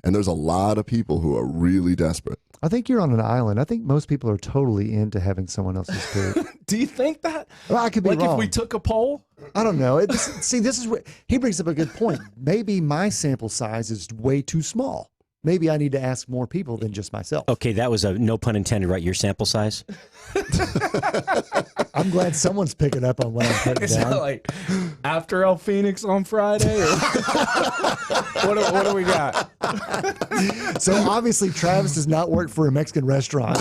And there's a lot of people who are really desperate. I think you're on an island. I think most people are totally into having someone else's poop. Do you think that? Well, I could be like wrong. If we took a poll? I don't know. See, this is where he brings up a good point. Maybe my sample size is way too small. Maybe I need to ask more people than just myself. Okay, that was a no pun intended, right? Your sample size? I'm glad someone's picking up on what I'm putting Is down. that like after El Phoenix on Friday? Or what do we got? So obviously Travis does not work for a Mexican restaurant.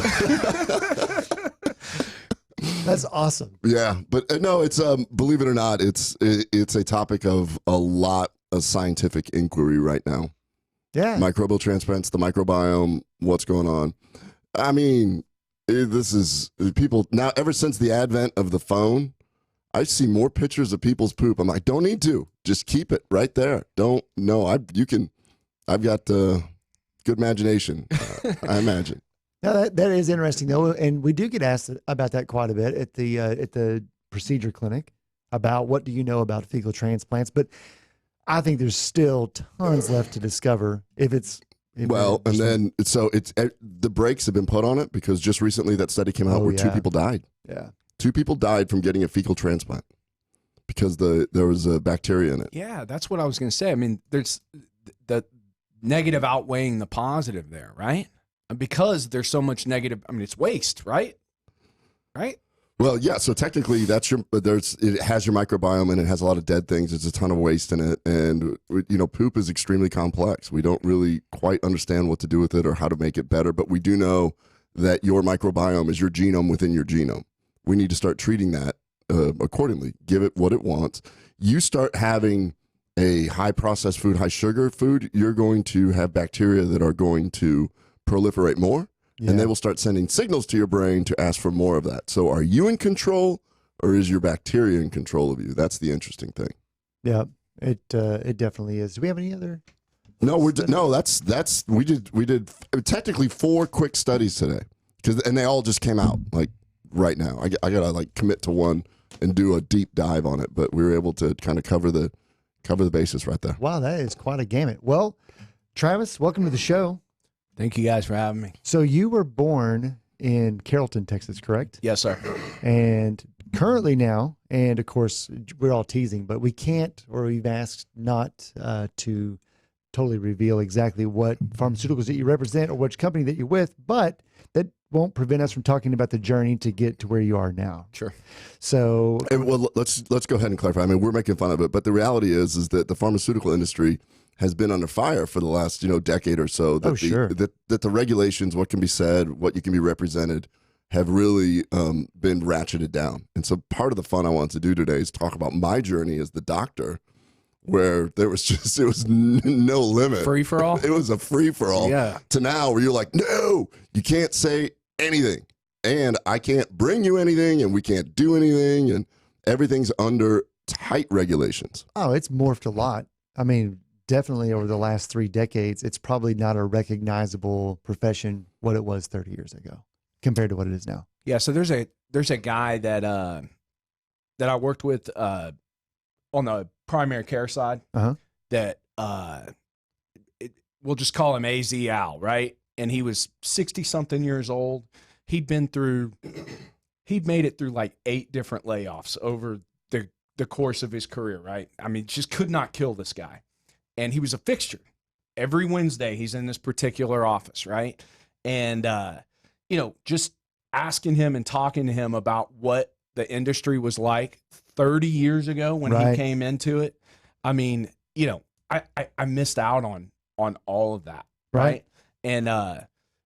That's awesome. Yeah, but no, it's believe it or not, it's a topic of a lot of scientific inquiry right now. Yeah. Microbial transplants, the microbiome, what's going on. I mean, this is people now, ever since the advent of the phone, I see more pictures of people's poop. I'm like, don't need to. Just keep it right there. Don't, no, I've got good imagination, I imagine. Now that is interesting though. And we do get asked about that quite a bit at the procedure clinic about what do you know about fecal transplants, but I think there's still tons left to discover the brakes have been put on it because just recently that study came out where 2 people died. Yeah. 2 people died from getting a fecal transplant because there was a bacteria in it. Yeah, that's what I was going to say. I mean, there's the negative outweighing the positive there, right? And because there's so much negative, I mean, it's waste, right? Right? Well, yeah. So technically, it has your microbiome and it has a lot of dead things. There's a ton of waste in it, and poop is extremely complex. We don't really quite understand what to do with it or how to make it better, but we do know that your microbiome is your genome within your genome. We need to start treating that accordingly. Give it what it wants. You start having a high processed food, high sugar food, you're going to have bacteria that are going to proliferate more. Yeah. And they will start sending signals to your brain to ask for more of that. So are you in control or is your bacteria in control of you? That's the interesting thing. Yeah, it definitely is. Do we have any other? No, we did technically 4 quick studies today and they all just came out like right now. I got to like commit to one and do a deep dive on it, but we were able to kind of cover the basis right there. Wow, that is quite a gamut. Well, Travis, welcome to the show. Thank you guys for having me. So you were born in Carrollton, Texas, correct? Yes, sir. And currently now, and of course, we're all teasing, but we can't, or we've asked not to totally reveal exactly what pharmaceuticals that you represent or which company that you're with, but that won't prevent us from talking about the journey to get to where you are now. Sure. So, well, let's go ahead and clarify. I mean, we're making fun of it, but the reality is that the pharmaceutical industry has been under fire for the last decade or so. That that the regulations, what can be said, what you can be represented, have really been ratcheted down. And so part of the fun I want to do today is talk about my journey as the doctor, where it was no limit, free for all. It was a free for all. Yeah. To now where you're like, no, you can't say anything. and I can't bring you anything, and we can't do anything, and everything's under tight regulations. Oh, it's morphed a lot. I mean, definitely over the last 3 decades, it's probably not a recognizable profession what it was 30 years ago compared to what it is now. Yeah, so there's a guy that I worked with on the primary care side that we'll just call him AZ Al, right? And he was 60-something years old. He'd made it through like 8 different layoffs over the course of his career, right? I mean, just could not kill this guy. And he was a fixture. Every Wednesday, he's in this particular office, right? And, just asking him and talking to him about what the industry was like 30 years ago when he came into it. I mean, I missed out on all of that, right? And,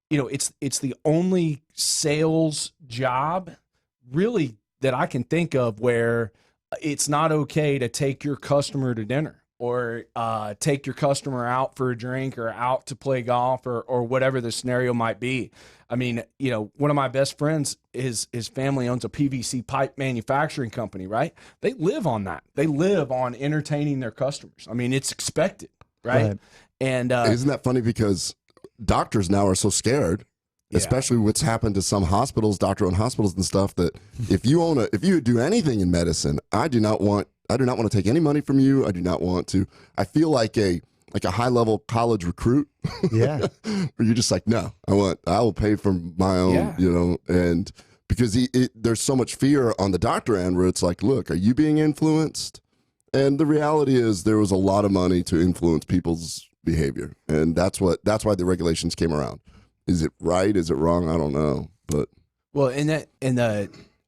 it's the only sales job really that I can think of where it's not okay to take your customer to dinner or take your customer out for a drink or out to play golf or whatever the scenario might be. I mean, one of my best friends, his family owns a PVC pipe manufacturing company, right? They live on that. They live on entertaining their customers. I mean, it's expected, right? And isn't that funny because doctors now are so scared, especially what's happened to some hospitals, doctor-owned hospitals and stuff, that if you do anything in medicine, I do not want to take any money from you. I do not want to. I feel like a high-level college recruit. Yeah. Where you're just like, no, I will pay for my own, and because there's so much fear on the doctor end where it's like, look, are you being influenced? And the reality is there was a lot of money to influence people's behavior. And that's why the regulations came around. Is it right? Is it wrong? I don't know. But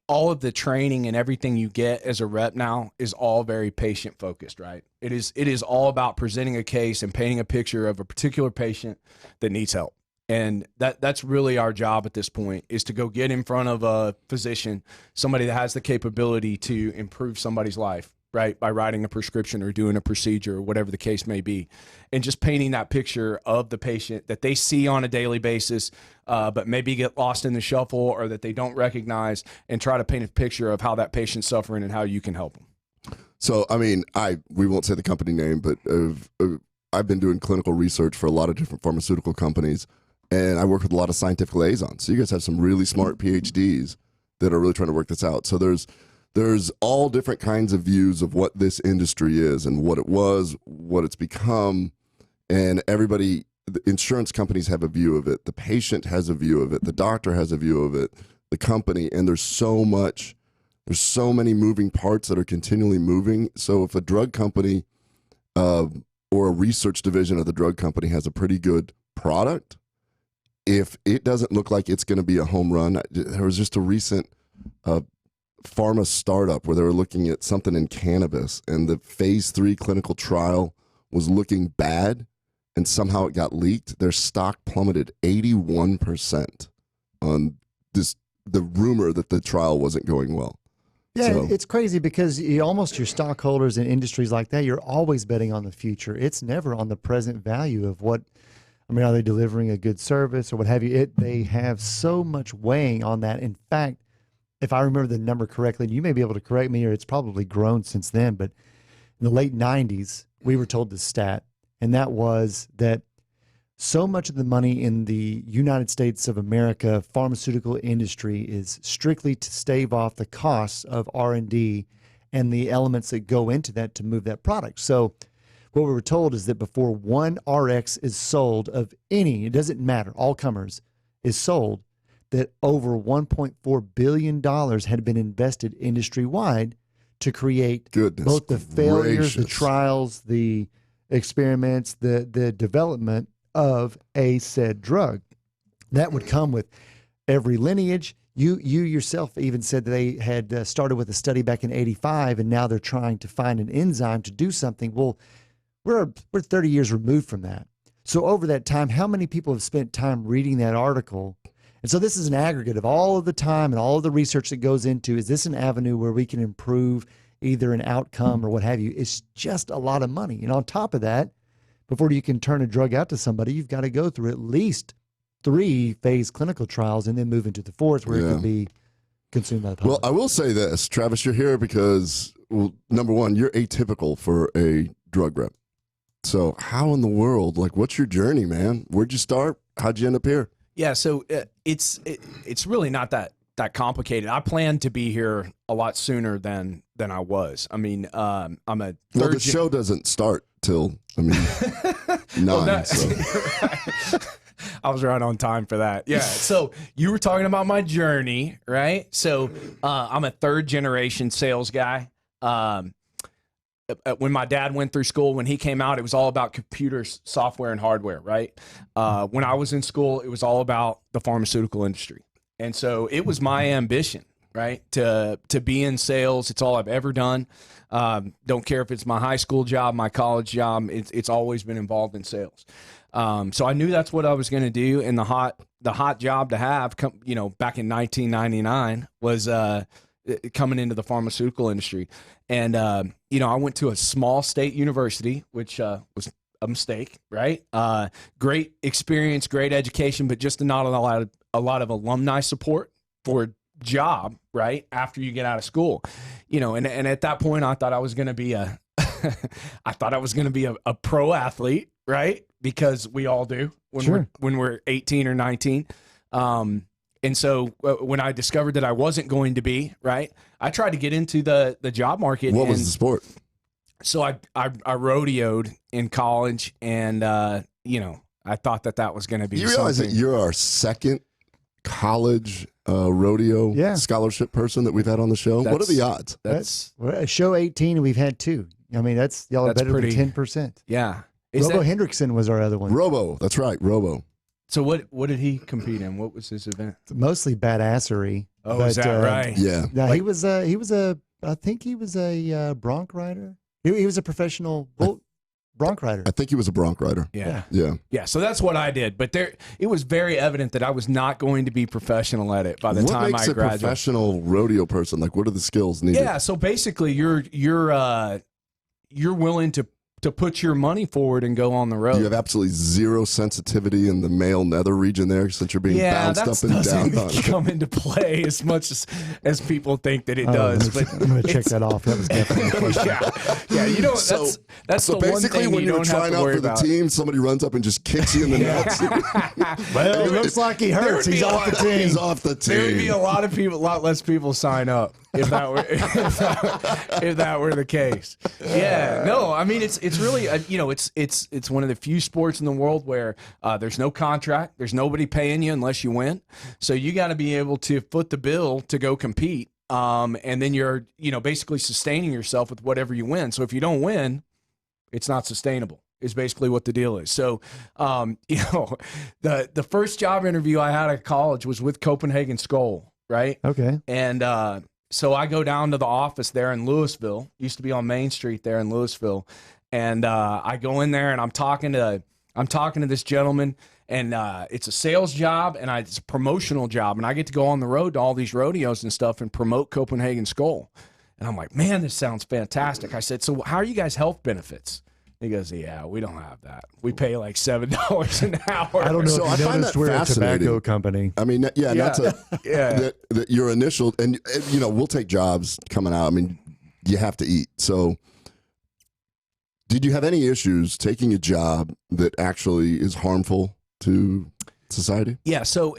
all of the training and everything you get as a rep now is all very patient focused, right? It is all about presenting a case and painting a picture of a particular patient that needs help. And that's really our job at this point, is to go get in front of a physician, somebody that has the capability to improve somebody's life, right, by writing a prescription or doing a procedure or whatever the case may be, and just painting that picture of the patient that they see on a daily basis, but maybe get lost in the shuffle or that they don't recognize, and try to paint a picture of how that patient's suffering and how you can help them. So, I mean, we won't say the company name, but I've been doing clinical research for a lot of different pharmaceutical companies, and I work with a lot of scientific liaisons. So you guys have some really smart PhDs that are really trying to work this out. So there's all different kinds of views of what this industry is and what it was, what it's become, and the insurance companies have a view of it, the patient has a view of it, the doctor has a view of it, the company, and there's so many moving parts that are continually moving. So if a drug company or a research division of the drug company has a pretty good product, if it doesn't look like it's going to be a home run, there was just a recent pharma startup where they were looking at something in cannabis, and the phase 3 clinical trial was looking bad, and somehow it got leaked. Their stock plummeted 81% on the rumor that the trial wasn't going well. Yeah, so it's crazy because your stockholders in industries like that, you're always betting on the future. It's never on the present value of are they delivering a good service or what have you? They have so much weighing on that. In fact, if I remember the number correctly, and you may be able to correct me, or it's probably grown since then, but in the late 90s, we were told this stat, and that was that so much of the money in the United States of America pharmaceutical industry is strictly to stave off the costs of R&D and the elements that go into that to move that product. So what we were told is that before one RX is sold of any, it doesn't matter, all comers, is sold, that over $1.4 billion had been invested industry-wide to create both the failures, the trials, the experiments, the development of a said drug. That would come with every lineage. You yourself even said that they had started with a study back in '85, and now they're trying to find an enzyme to do something. Well, we're 30 years removed from that. So over that time, how many people have spent time reading that article? And so this is an aggregate of all of the time and all of the research that goes into, is this an avenue where we can improve either an outcome or what have you? It's just a lot of money. And on top of that, before you can turn a drug out to somebody, you've got to go through at least 3-phase clinical trials and then move into the 4th where it could be consumed by the public. Well, I will say this, Travis, you're here because, well, number one, you're atypical for a drug rep. So how in the world, like, what's your journey, man? Where'd you start? How'd you end up here? Yeah, so it's really not that complicated. I planned to be here a lot sooner than I was. I mean, I'm a third. Well, the show doesn't start till 9. So. I was right on time for that. Yeah. So you were talking about my journey, right? So I'm a 3rd-generation sales guy. When my dad went through school, when he came out, it was all about computers, software, and hardware, right? When I was in school, it was all about the pharmaceutical industry. And so it was my ambition, right, to be in sales. It's all I've ever done. Don't care if it's my high school job, my college job. It's always been involved in sales. So I knew that's what I was going to do. And the hot job to have, back in 1999 was coming into the pharmaceutical industry. And, I went to a small state university, which was a mistake, right? Great experience, great education, but just not a lot of alumni support for a job, right? After you get out of school, and at that point I thought I was going to be a pro athlete, right? Because we all do when we're 18 or 19. And so when I discovered that I wasn't going to be, right, I tried to get into the job market. What was the sport? So I rodeoed in college, and I thought that was going to be. You realize that you're our second college rodeo scholarship person that we've had on the show? What are the odds? That's show 18, and we've had 2. I mean, y'all are better than 10%. Yeah. Robo Hendrickson was our other one. Robo, that's right, Robo. So what did he compete in? What was his event? Mostly badassery. Oh, is that right? Yeah. No, he was I think he was a bronc rider. He was a professional bronc rider. I think he was a bronc rider. Yeah. Yeah. So that's what I did. But it was very evident that I was not going to be professional at it by the time I graduated. What makes a professional rodeo person? Like, what are the skills needed? Yeah. So basically, you're willing to put your money forward and go on the road. You have absolutely zero sensitivity in the male nether region there, since you're being bounced up and down. Doesn't come into play as much as people think that it does. But I'm going to check that off. That was definitely a question. Yeah. You know, that's so the one basically thing when you you're don't have trying to out worry for the about. team, somebody runs up and just kicks you in the nuts. Well, it looks like he hurts. He's off the team. He's off the team. There would be a lot less people sign up if that were if that were the case. Yeah, no, I mean it's really it's one of the few sports in the world where there's no contract, there's nobody paying you unless you win, so you got to be able to foot the bill to go compete, and then you're basically sustaining yourself with whatever you win. So if you don't win, it's not sustainable. Is basically what the deal is. So, the first job interview I had at college was with Copenhagen Skull, right? Okay. And so I go down to the office there in Louisville. Used to be on Main Street there in Louisville, and I go in there and I'm talking to this gentleman, and it's a sales job and it's a promotional job, and I get to go on the road to all these rodeos and stuff and promote Copenhagen Skull. And I'm like, man, this sounds fantastic. I said, so how are you guys' health benefits? He goes, yeah, we don't have that. We pay like $7 an hour. I don't know So if I you find noticed that we're a fascinating. tobacco company. I mean, not to that your initial, and we'll take jobs coming out. I mean, you have to eat. So did you have any issues taking a job that actually is harmful to society? Yeah. So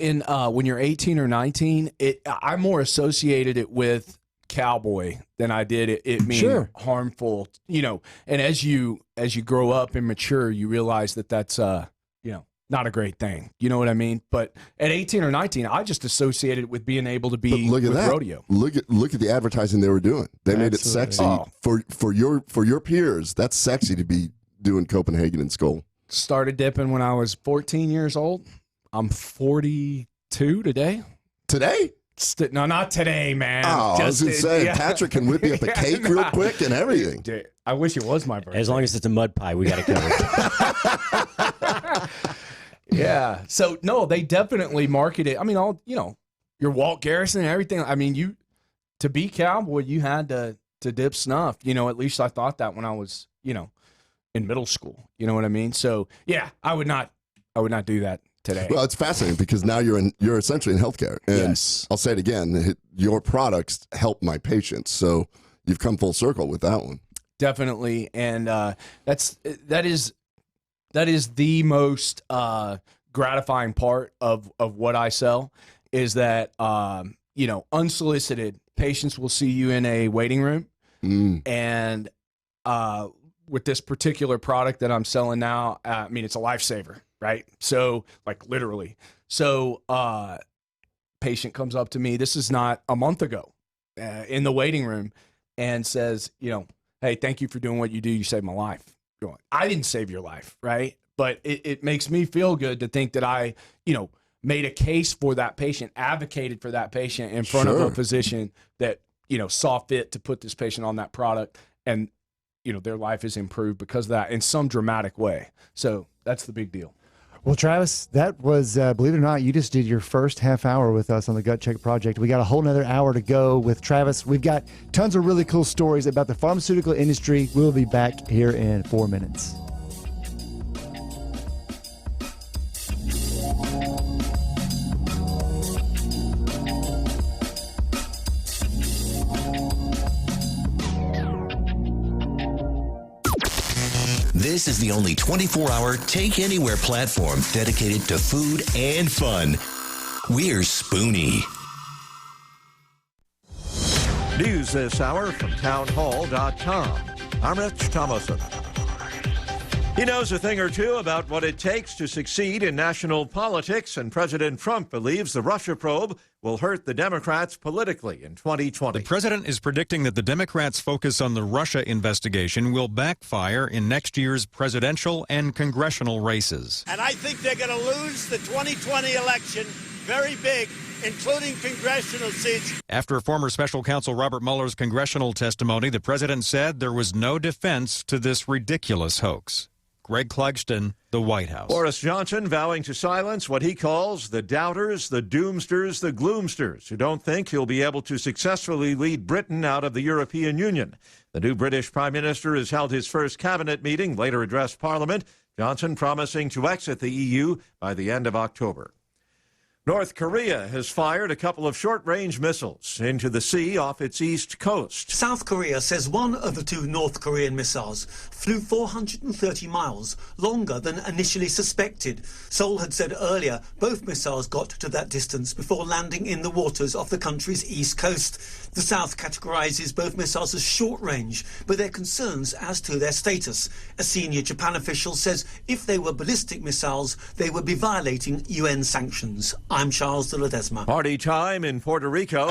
when you're 18 or 19, I more associated it with cowboy than I did it being harmful, and as you grow up and mature, you realize that's not a great thing. You know what I mean? But at 18 or 19, I just associated it with being able to be with rodeo. Look at the advertising they were doing. They made it sexy for your peers. That's sexy to be doing Copenhagen and Skull. Started dipping when I was 14 years old. I'm 42 today. Today? No, not today, man. Oh, I was going to say, Patrick can whip you up a cake real quick and everything. Dude, I wish it was my birthday. As long as it's a mud pie, we got it covered. Yeah. So, no, they definitely market it. I mean, your Walt Garrison and everything. I mean, to be cowboy, you had to dip snuff. At least I thought that when I was, in middle school. You know what I mean? So, yeah, I would not do that today. Well, it's fascinating because now you're essentially in healthcare. And Yes. I'll say it again, your products help my patients. So you've come full circle with that one. Definitely. And that is the most gratifying part of what I sell is that, unsolicited patients will see you in a waiting room. And with this particular product that I'm selling now, it's a lifesaver, right? So, like, literally. So, patient comes up to me, this is not a month ago, in the waiting room, and says, hey, thank you for doing what you do. You saved my life. Going, I didn't save your life, right? But it makes me feel good to think that I, made a case for that patient, advocated for that patient in front of a physician that, saw fit to put this patient on that product, and, their life is improved because of that in some dramatic way. So that's the big deal. Well, Travis, that was, believe it or not, you just did your first half hour with us on the Gut Check Project. We got a whole nother hour to go with Travis. We've got tons of really cool stories about the pharmaceutical industry. We'll be back here in 4 minutes. This is the only 24-hour take-anywhere platform dedicated to food and fun. We're Spoony. News this hour from townhall.com. I'm Rich Thomason. He knows a thing or two about what it takes to succeed in national politics, and President Trump believes the Russia probe will hurt the Democrats politically in 2020. The president is predicting that the Democrats' focus on the Russia investigation will backfire in next year's presidential and congressional races. And I think they're going to lose the 2020 election very big, including congressional seats. After former special counsel Robert Mueller's congressional testimony, the president said there was no defense to this ridiculous hoax. Greg Clugston, the White House. Boris Johnson vowing to silence what he calls the doubters, the doomsters, the gloomsters, who don't think he'll be able to successfully lead Britain out of the European Union. The new British Prime Minister has held his first cabinet meeting, later addressed Parliament. Johnson promising to exit the EU by the end of October. North Korea has fired a couple of short-range missiles into the sea off its east coast. South Korea says one of the two North Korean missiles flew 430 miles, longer than initially suspected. Seoul had said earlier both missiles got to that distance before landing in the waters off the country's east coast. The South categorizes both missiles as short-range, but there are concerns as to their status. A senior Japan official says if they were ballistic missiles, they would be violating UN sanctions. I'm Charles de Ledesma. Party time in Puerto Rico.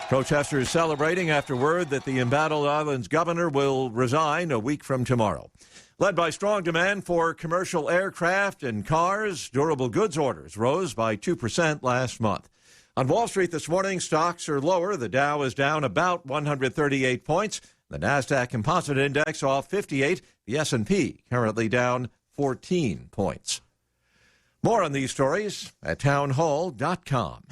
Protesters celebrating after word that the embattled island's governor will resign a week from tomorrow. Led by strong demand for commercial aircraft and cars, durable goods orders rose by 2% last month. On Wall Street this morning, stocks are lower. The Dow is down about 138 points. The NASDAQ Composite Index off 58. The S&P currently down 14 points. More on these stories at townhall.com.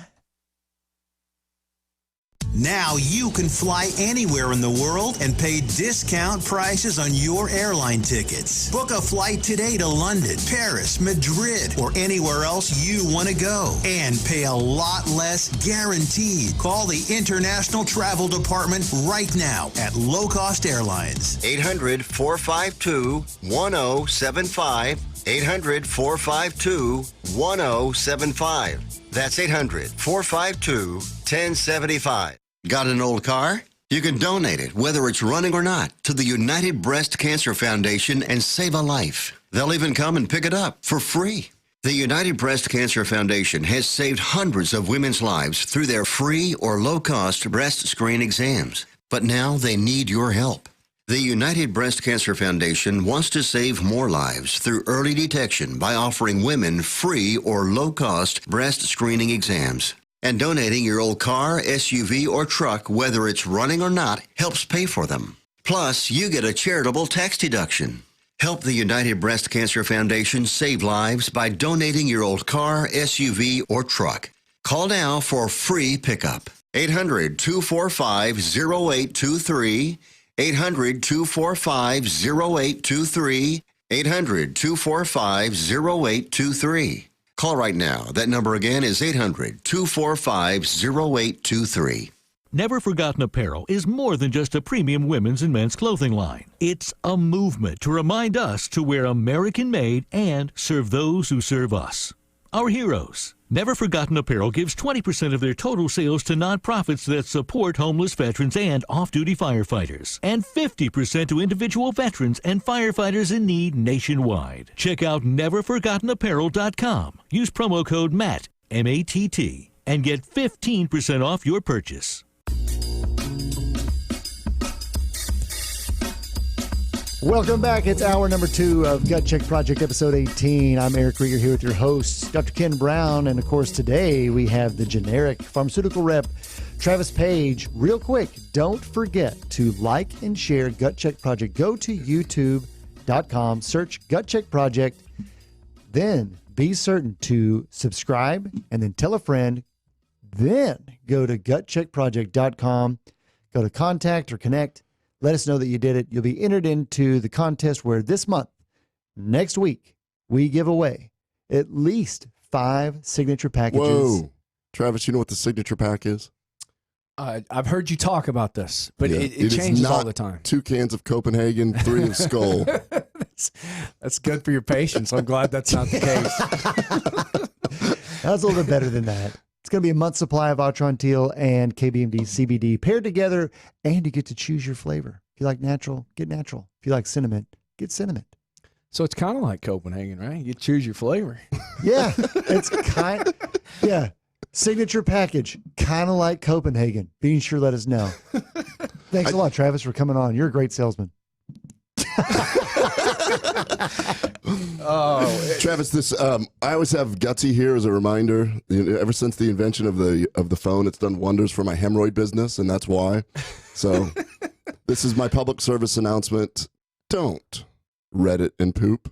Now you can fly anywhere in the world and pay discount prices on your airline tickets. Book a flight today to London, Paris, Madrid, or anywhere else you want to go and pay a lot less guaranteed. Call the International Travel Department right now at Low Cost Airlines. 800-452-1075. 800-452-1075. That's 800-452-1075. Got an old car? You can donate it, whether it's running or not, to the United Breast Cancer Foundation and save a life. They'll even come and pick it up for free. The United Breast Cancer Foundation has saved hundreds of women's lives through their free or low-cost breast screen exams. But now they need your help. The United Breast Cancer Foundation wants to save more lives through early detection by offering women free or low-cost breast screening exams. And donating your old car, SUV, or truck, whether it's running or not, helps pay for them. Plus, you get a charitable tax deduction. Help the United Breast Cancer Foundation save lives by donating your old car, SUV, or truck. Call now for free pickup. 800-245-0823. 800-245-0823. 800-245-0823. Call right now. That number again is 800-245-0823. Never Forgotten Apparel is more than just a premium women's and men's clothing line. It's a movement to remind us to wear American-made and serve those who serve us. Our heroes. Never Forgotten Apparel gives 20% of their total sales to nonprofits that support homeless veterans and off-duty firefighters, and 50% to individual veterans and firefighters in need nationwide. Check out neverforgottenapparel.com. Use promo code MATT, M-A-T-T, and get 15% off your purchase. Welcome back. It's hour number 2 of Gut Check Project, episode 18. I'm Eric Rieger here with your hosts, Dr. Ken Brown. And, of course, today we have the generic pharmaceutical rep, Travis Page. Real quick, don't forget to like and share Gut Check Project. Go to youtube.com, search Gut Check Project. Then be certain to subscribe and then tell a friend. Then go to gutcheckproject.com. Go to contact or connect. Let us know that you did it. You'll be entered into the contest where this month, next week, we give away at least 5 signature packages. Whoa. Travis, you know what the signature pack is? I've heard you talk about this, but Yeah. it changes all the time. 2 cans of Copenhagen, 3 of Skull. That's good for your patience. I'm glad that's not the case. That's a little bit better than that. It's going to be a month's supply of Outron Teal and KBMD CBD paired together, and you get to choose your flavor. If you like natural, get natural. If you like cinnamon, get cinnamon. So it's kind of like Copenhagen, right? You choose your flavor. Yeah, it's yeah. Signature package, kind of like Copenhagen. Be sure let us know. Thanks a lot, Travis, for coming on. You're a great salesman. Travis, this I always have Gutsy here as a reminder. Ever since the invention of the phone, it's done wonders for my hemorrhoid business, and that's why. So this is my public service announcement. Don't Reddit and poop,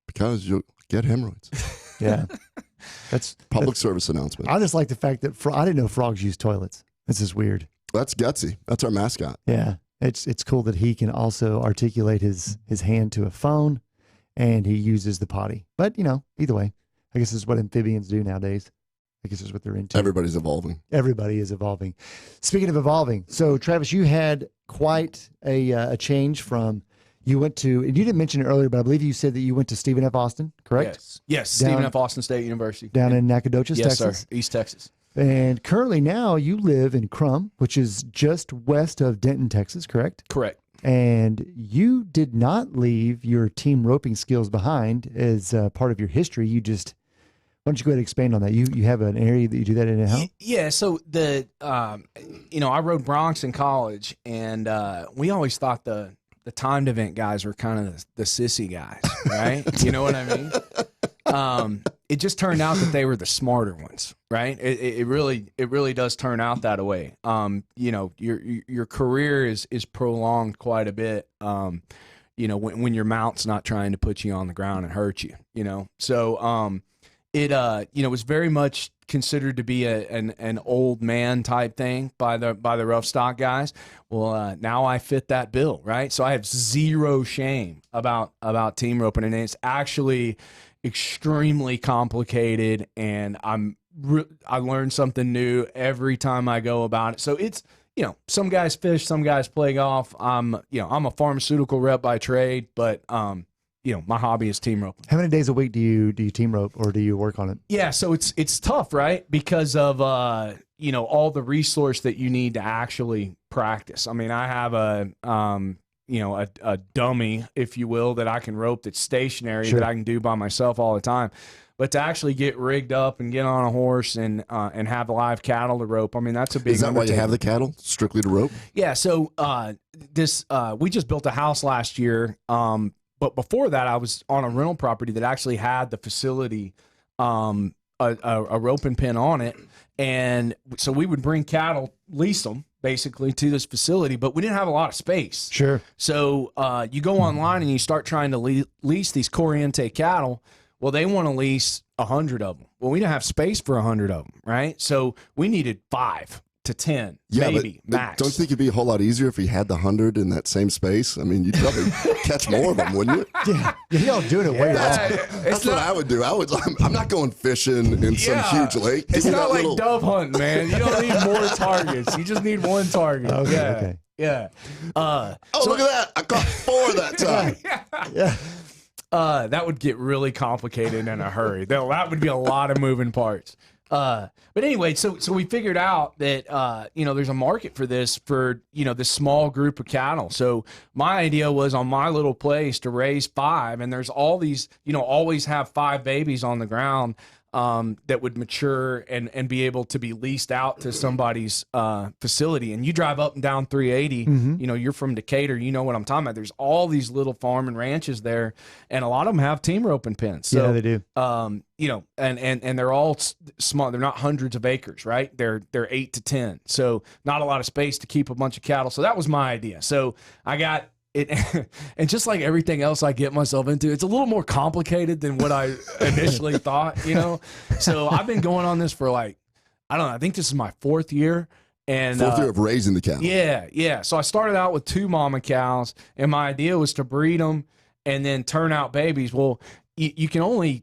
because you'll get hemorrhoids. Yeah. That's public service announcement. I just like the fact that I didn't know frogs use toilets. This is weird. That's Gutsy. That's our mascot. Yeah. It's cool that he can also articulate his hand to a phone, and he uses the potty. But, either way, I guess this is what amphibians do nowadays. I guess is what they're into. Everybody's evolving. Everybody is evolving. Speaking of evolving, so Travis, you had quite a change from you went to, and you didn't mention it earlier, but I believe you said that you went to Stephen F. Austin, correct? Yes. Stephen F. Austin State University. Down in Nacogdoches, yes, Texas? Sir. East Texas. And currently now you live in Crum, which is just west of Denton, Texas, correct? Correct. And you did not leave your team roping skills behind as part of your history. Why don't you go ahead and expand on that? You have an area that you do that in now? Yeah. So I rode broncs in college, and we always thought the timed event guys were kind of the sissy guys, right? You know what I mean? It just turned out that they were the smarter ones, right? It really does turn out that way. Your career is prolonged quite a bit. When your mount's not trying to put you on the ground and hurt you, So it was very much considered to be an old man type thing by the rough stock guys. Well, now I fit that bill, right? So I have zero shame about team roping, and it's actually extremely complicated, and I learn something new every time I go about it. So it's some guys fish, some guys play golf. I'm a pharmaceutical rep by trade, but my hobby is team roping. How many days a week do you team rope, or do you work on it? Yeah, so it's tough, right? Because of all the resource that you need to actually practice. I mean, I have a dummy, if you will, that I can rope that's stationary, Sure. that I can do by myself all the time. But to actually get rigged up and get on a horse and have live cattle to rope, I mean, that's a big. Is that why you have the cattle? Strictly to rope? Yeah. So we just built a house last year. But before that, I was on a rental property that actually had the facility, a roping pin on it. And so we would bring cattle, lease them basically to this facility, but we didn't have a lot of space. Sure. So you go online and you start trying to lease these Corriente cattle. Well, they want to lease 100 of them. Well, we didn't have space for 100 of them, right? So we needed 5. to 10, Yeah, maybe, but max. don't you think it'd be a whole lot easier if he had the 100 in that same space? I mean, you'd probably catch more of them, wouldn't you? Yeah, y'all doing it way wrong. That's what I would do. I'm not going fishing in some huge lake. It's not like dove hunting, man. You don't need more targets. You just need one target. Okay. Yeah. Look at that. I caught 4 that time. Yeah. That would get really complicated in a hurry. That would be a lot of moving parts. But anyway, so we figured out that, there's a market for this for, this small group of cattle. So my idea was on my little place to raise 5, and there's all these, always have 5 babies on the ground that would mature and be able to be leased out to somebody's facility. And you drive up and down 380, you're from Decatur, you know what I'm talking about. There's all these little farm and ranches there, and a lot of them have team roping pens. So, yeah, they do. And they're all small. They're not hundreds of acres, right? They're 8 to 10. So not a lot of space to keep a bunch of cattle. So that was my idea. So I got it, and just like everything else I get myself into, it's a little more complicated than what I initially thought, So I've been going on this for I think this is my 4th year. And 4th year of raising the cattle. Yeah. So I started out with 2 mama cows, and my idea was to breed them and then turn out babies. Well, you can only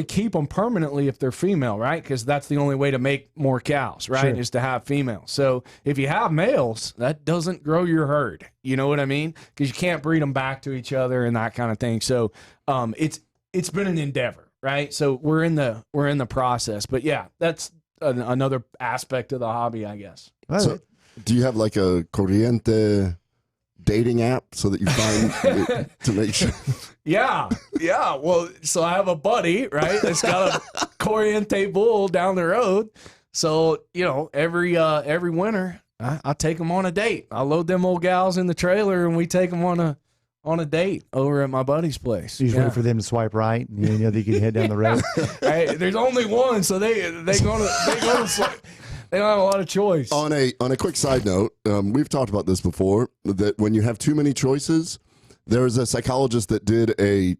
keep them permanently if they're female, right? Because that's the only way to make more cows, right? Is to have females. So if you have males, that doesn't grow your herd. You know what I mean? Because you can't breed them back to each other and that kind of thing. So it's been an endeavor, right? So we're in the process. But yeah, that's another aspect of the hobby, I guess. So, do you have like a corriente dating app so that you find to make sure? Yeah. Well, so I have a buddy, right? That's got a Corriente bull down the road. So, every winter I take them on a date. I load them old gals in the trailer and we take them on a date over at my buddy's place. You just wait for them to swipe right, and you know they can head down the road. Hey, there's only one, so they gonna swipe. They don't have a lot of choice. On a quick side note, we've talked about this before, that when you have too many choices, there was a psychologist that did a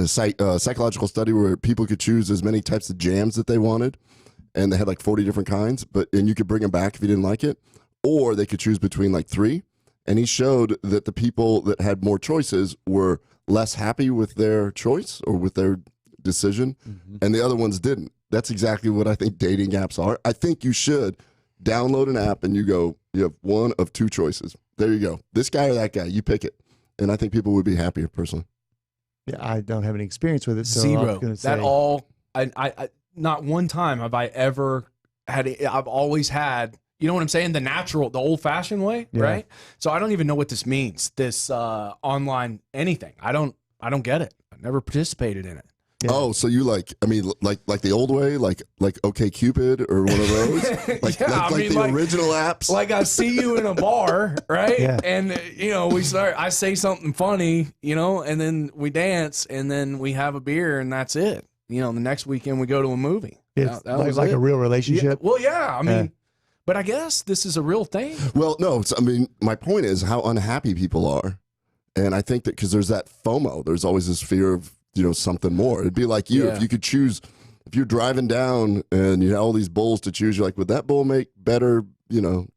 psychological study where people could choose as many types of jams that they wanted, and they had like 40 different kinds, and you could bring them back if you didn't like it, or they could choose between like 3. And he showed that the people that had more choices were less happy with their choice or with their decision, and the other ones didn't. That's exactly what I think dating apps are. I think you should download an app and you have one of 2 choices. There you go. This guy or that guy, you pick it. And I think people would be happier personally. Yeah, I don't have any experience with it. So 0. I not one time have I ever had it. I've always had, you know what I'm saying? The old fashioned way, right? So I don't even know what this means. This online anything. I don't get it. I never participated in it. Yeah. Oh, so you like the old way, like OkCupid or one of those, like the original apps. Like I see you in a bar, right? Yeah. And I say something funny, and then we dance, and then we have a beer, and that's it. The next weekend we go to a movie. It's like a real relationship. Yeah. Well, yeah. I mean, but I guess this is a real thing. Well, no. My point is how unhappy people are, and I think that because there's that FOMO, there's always this fear of something more. It'd be like if you could choose, if you're driving down and you have all these bulls to choose, you're like, would that bull make better,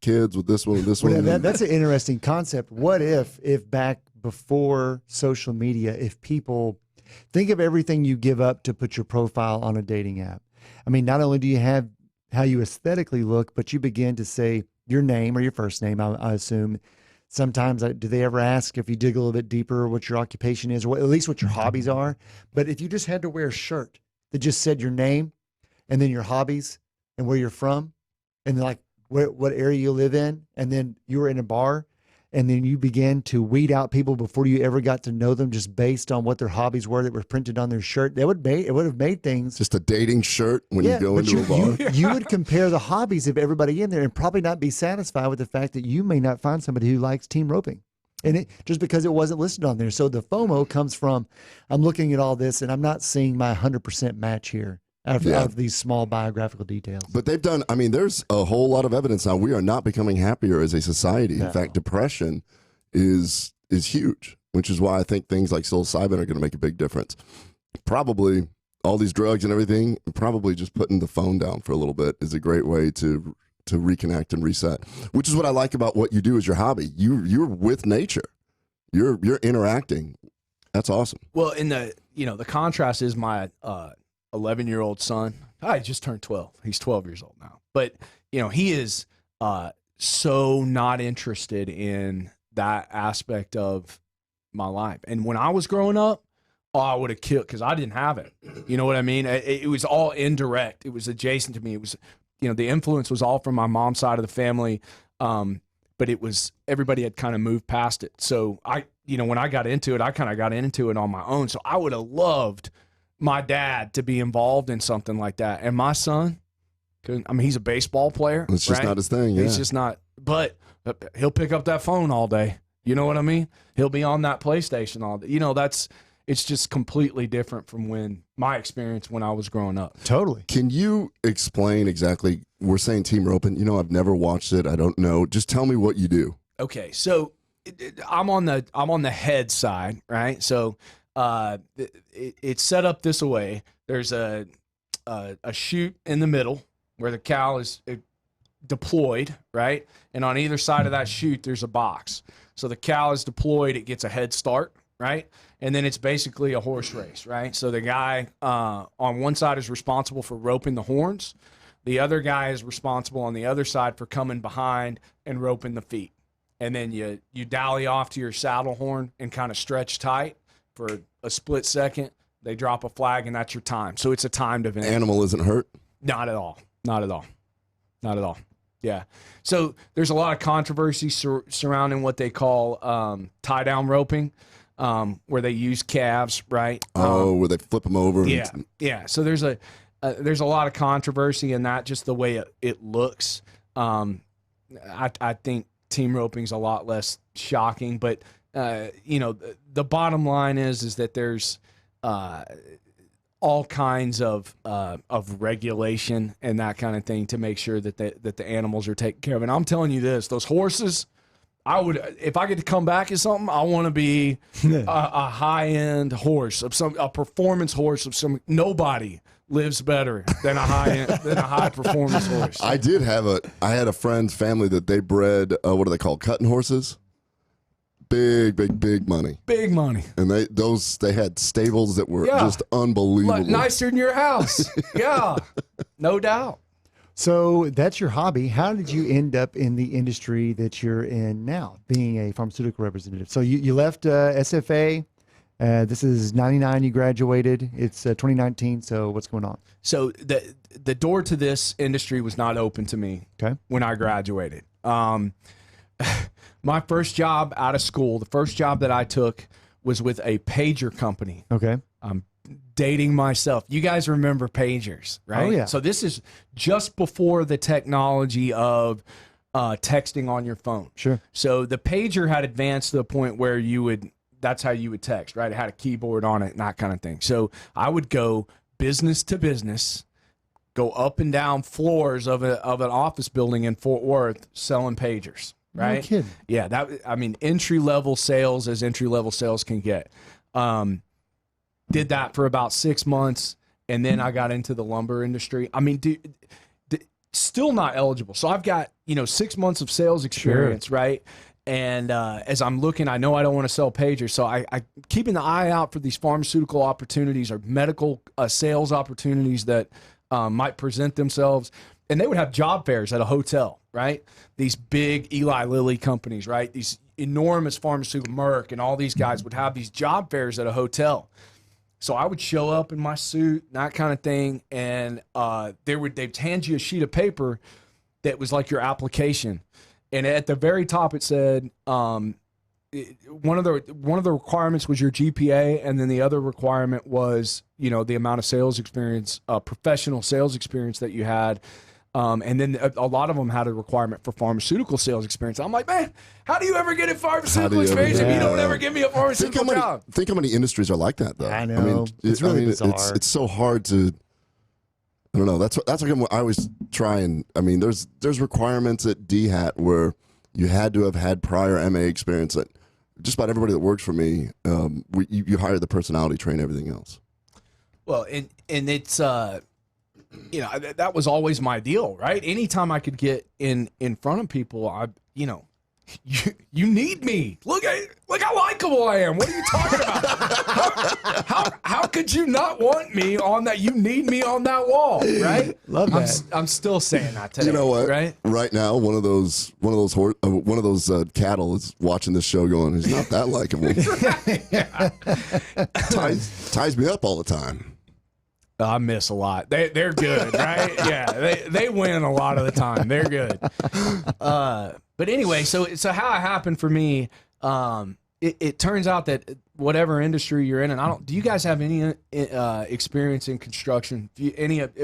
kids with this one and this one? That's an interesting concept. What if back before social media, if people think of everything you give up to put your profile on a dating app? I mean, not only do you have how you aesthetically look, but you begin to say your name or your first name, I assume. Sometimes, do they ever ask, if you dig a little bit deeper, what your occupation is, or at least what your hobbies are? But if you just had to wear a shirt that just said your name and then your hobbies and where you're from and then like what area you live in, and then you were in a bar and then you began to weed out people before you ever got to know them just based on what their hobbies were that were printed on their shirt, it would have made things. Just a dating shirt when you go into a bar. You would compare the hobbies of everybody in there and probably not be satisfied with the fact that you may not find somebody who likes team roping. And just because it wasn't listed on there. So the FOMO comes from, I'm looking at all this and I'm not seeing my 100% match here. Of these small biographical details. But they've done, there's a whole lot of evidence now. We are not becoming happier as a society. No. In fact, depression is huge, which is why I think things like psilocybin are going to make a big difference. Probably all these drugs and everything, probably just putting the phone down for a little bit is a great way to reconnect and reset, which is what I like about what you do as your hobby. You're with nature. You're interacting. That's awesome. Well, in the contrast is my 11-year-old son. I just turned 12. He's 12 years old now. But, he is so not interested in that aspect of my life. And when I was growing up, I would have killed because I didn't have it. You know what I mean? It was all indirect. It was adjacent to me. It was, the influence was all from my mom's side of the family. But it was, everybody had kind of moved past it. So when I got into it, I kind of got into it on my own. So I would have loved my dad to be involved in something like that. And my son, he's a baseball player. It's just not his thing. Yeah. He's just not, but he'll pick up that phone all day. You know what I mean? He'll be on that PlayStation all day. It's just completely different from my experience when I was growing up. Totally. Can you explain exactly? We're saying team roping. I've never watched it. I don't know. Just tell me what you do. Okay, so I'm on the head side, right? So it's set up this way. There's a chute in the middle where the cow is deployed, right? And on either side of that chute, there's a box. So the cow is deployed. It gets a head start, right? And then it's basically a horse race, right? So the guy on one side is responsible for roping the horns. The other guy is responsible on the other side for coming behind and roping the feet. And then you dally off to your saddle horn and kind of stretch tight for a split second. They drop a flag, and that's your time. So it's a timed event. Animal isn't hurt? Not at all. Not at all. Not at all. Yeah. So there's a lot of controversy surrounding what they call tie-down roping. Where they use calves, right? Where they flip them over. Yeah, yeah. So there's a lot of controversy in that, just the way it looks. I think team roping is a lot less shocking, but the bottom line is that there's all kinds of regulation and that kind of thing to make sure that the animals are taken care of. And I'm telling you this, those horses. If I get to come back as something, I want to be a high-end horse a performance horse of some. Nobody lives better than a high-performance horse. I had a friend's family that they bred, what are they called? Cutting horses? Big money. Big money. And they had stables that were just unbelievable. Nicer than your house. Yeah. No doubt. So that's your hobby. How did you end up in the industry that you're in now, being a pharmaceutical representative? So you left SFA. This is 99 you graduated. It's 2019. So what's going on? So the door to this industry was not open to me when I graduated. My first job out of school, the first job that I took was with a pager company. Okay. Dating myself. You guys remember pagers, right? Oh, yeah. So this is just before the technology of texting on your phone. Sure. So the pager had advanced to the point where that's how you would text, right? It had a keyboard on it and that kind of thing. So I would go business to business, go up and down floors of an office building in Fort Worth selling pagers, right? No kidding. Yeah, entry-level sales as entry-level sales can get. Did that for about 6 months, and then I got into the lumber industry. Still not eligible. So I've got 6 months of sales experience, right? And as I'm looking, I know I don't want to sell pagers, so I keeping the eye out for these pharmaceutical opportunities or medical sales opportunities that might present themselves. And they would have job fairs at a hotel, right? These big Eli Lilly companies, right? These enormous pharmaceutical, Merck, and all these guys would have these job fairs at a hotel. So I would show up in my suit, that kind of thing, and they'd hand you a sheet of paper that was like your application, and at the very top it said one of the requirements was your GPA, and then the other requirement was the amount of sales experience, professional sales experience that you had. And then a lot of them had a requirement for pharmaceutical sales experience. I'm like, man, how do you ever get a pharmaceutical experience if you don't ever give me a pharmaceutical job? Think how many industries are like that, though. I know. It's really bizarre. It's so hard to. I don't know. That's like I always try and. There's requirements at DHAT where you had to have had prior MA experience. That just about everybody that works for me, you hire the personality, train everything else. Well, and it's that was always my deal, right? Anytime I could get in front of people, you need me. Look how likable I am. What are you talking about? How could you not want me on that? You need me on that wall, right? Love that. I'm still saying that today. You know what? Right? Right now, one of those cattle is watching this show, going, "He's not that likable." ties me up all the time. I miss a lot. They're good, right? Yeah, they win a lot of the time. They're good. But anyway, so how it happened for me, it turns out that whatever industry you're in, and do you guys have any experience in construction?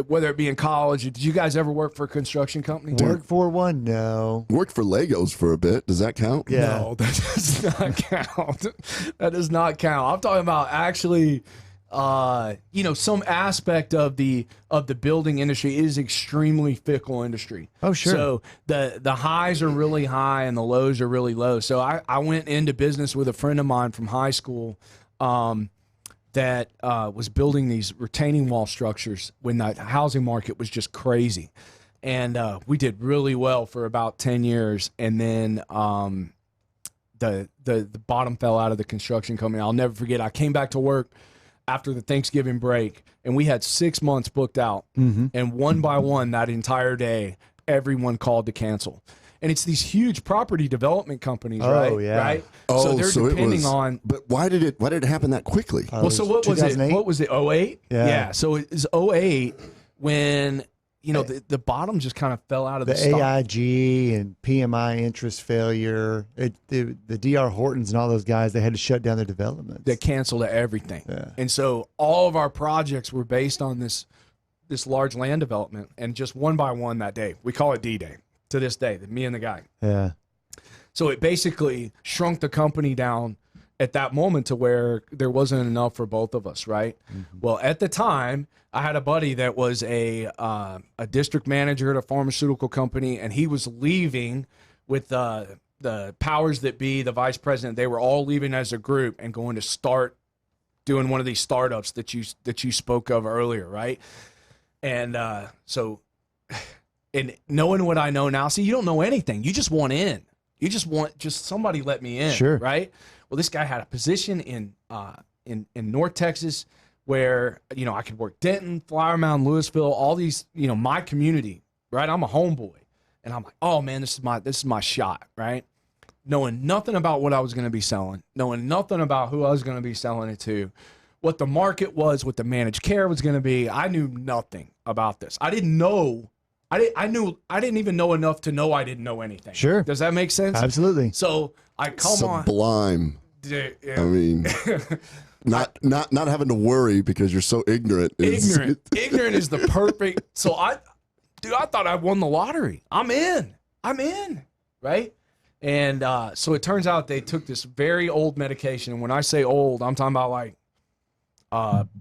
Whether it be in college, did you guys ever work for a construction company? Work for one? No. Worked for Legos for a bit. Does that count? Yeah. No, that does not count. That does not count. I'm talking about actually. Some aspect of the building industry is extremely fickle industry. Oh, sure. So the highs are really high and the lows are really low. So I went into business with a friend of mine from high school that was building these retaining wall structures when the housing market was just crazy. And we did really well for about 10 years. And then the bottom fell out of the construction company. I'll never forget. I came back to work after the Thanksgiving break, and we had 6 months booked out. Mm-hmm. And one by one, that entire day, everyone called to cancel. And it's these huge property development companies, right? Oh, yeah. Right? Oh, so they're depending on. But why did it happen that quickly? Well, so what was it? What was it? 08? Yeah. So it was 08 when the bottom just kind of fell out of the stock. AIG and PMI interest failure. The DR Hortons and all those guys, they had to shut down their developments. They canceled everything. Yeah. And so all of our projects were based on this large land development, and just one by one that day. We call it D-Day to this day, me and the guy. Yeah. So it basically shrunk the company down at that moment to where there wasn't enough for both of us, right? Mm-hmm. Well, at the time, I had a buddy that was a district manager at a pharmaceutical company, and he was leaving with the powers that be, the vice president. They were all leaving as a group and going to start doing one of these startups that you spoke of earlier, right? And and knowing what I know now, see, you don't know anything. You just want in. You just want somebody let me in, sure, right? Well, this guy had a position in North Texas where, I could work Denton, Flower Mound, Louisville, all these, my community, right? I'm a homeboy. And I'm like, oh man, this is my shot, right? Knowing nothing about what I was going to be selling, knowing nothing about who I was going to be selling it to, what the market was, what the managed care was going to be. I knew nothing about this. I didn't know. I didn't even know enough to know I didn't know anything. Sure. Does that make sense? Absolutely. So I come on. Sublime. Yeah. I mean, not having to worry because you're so ignorant. Ignorant is the perfect. So I thought I won the lottery. I'm in, right? And so it turns out they took this very old medication. And when I say old, I'm talking about like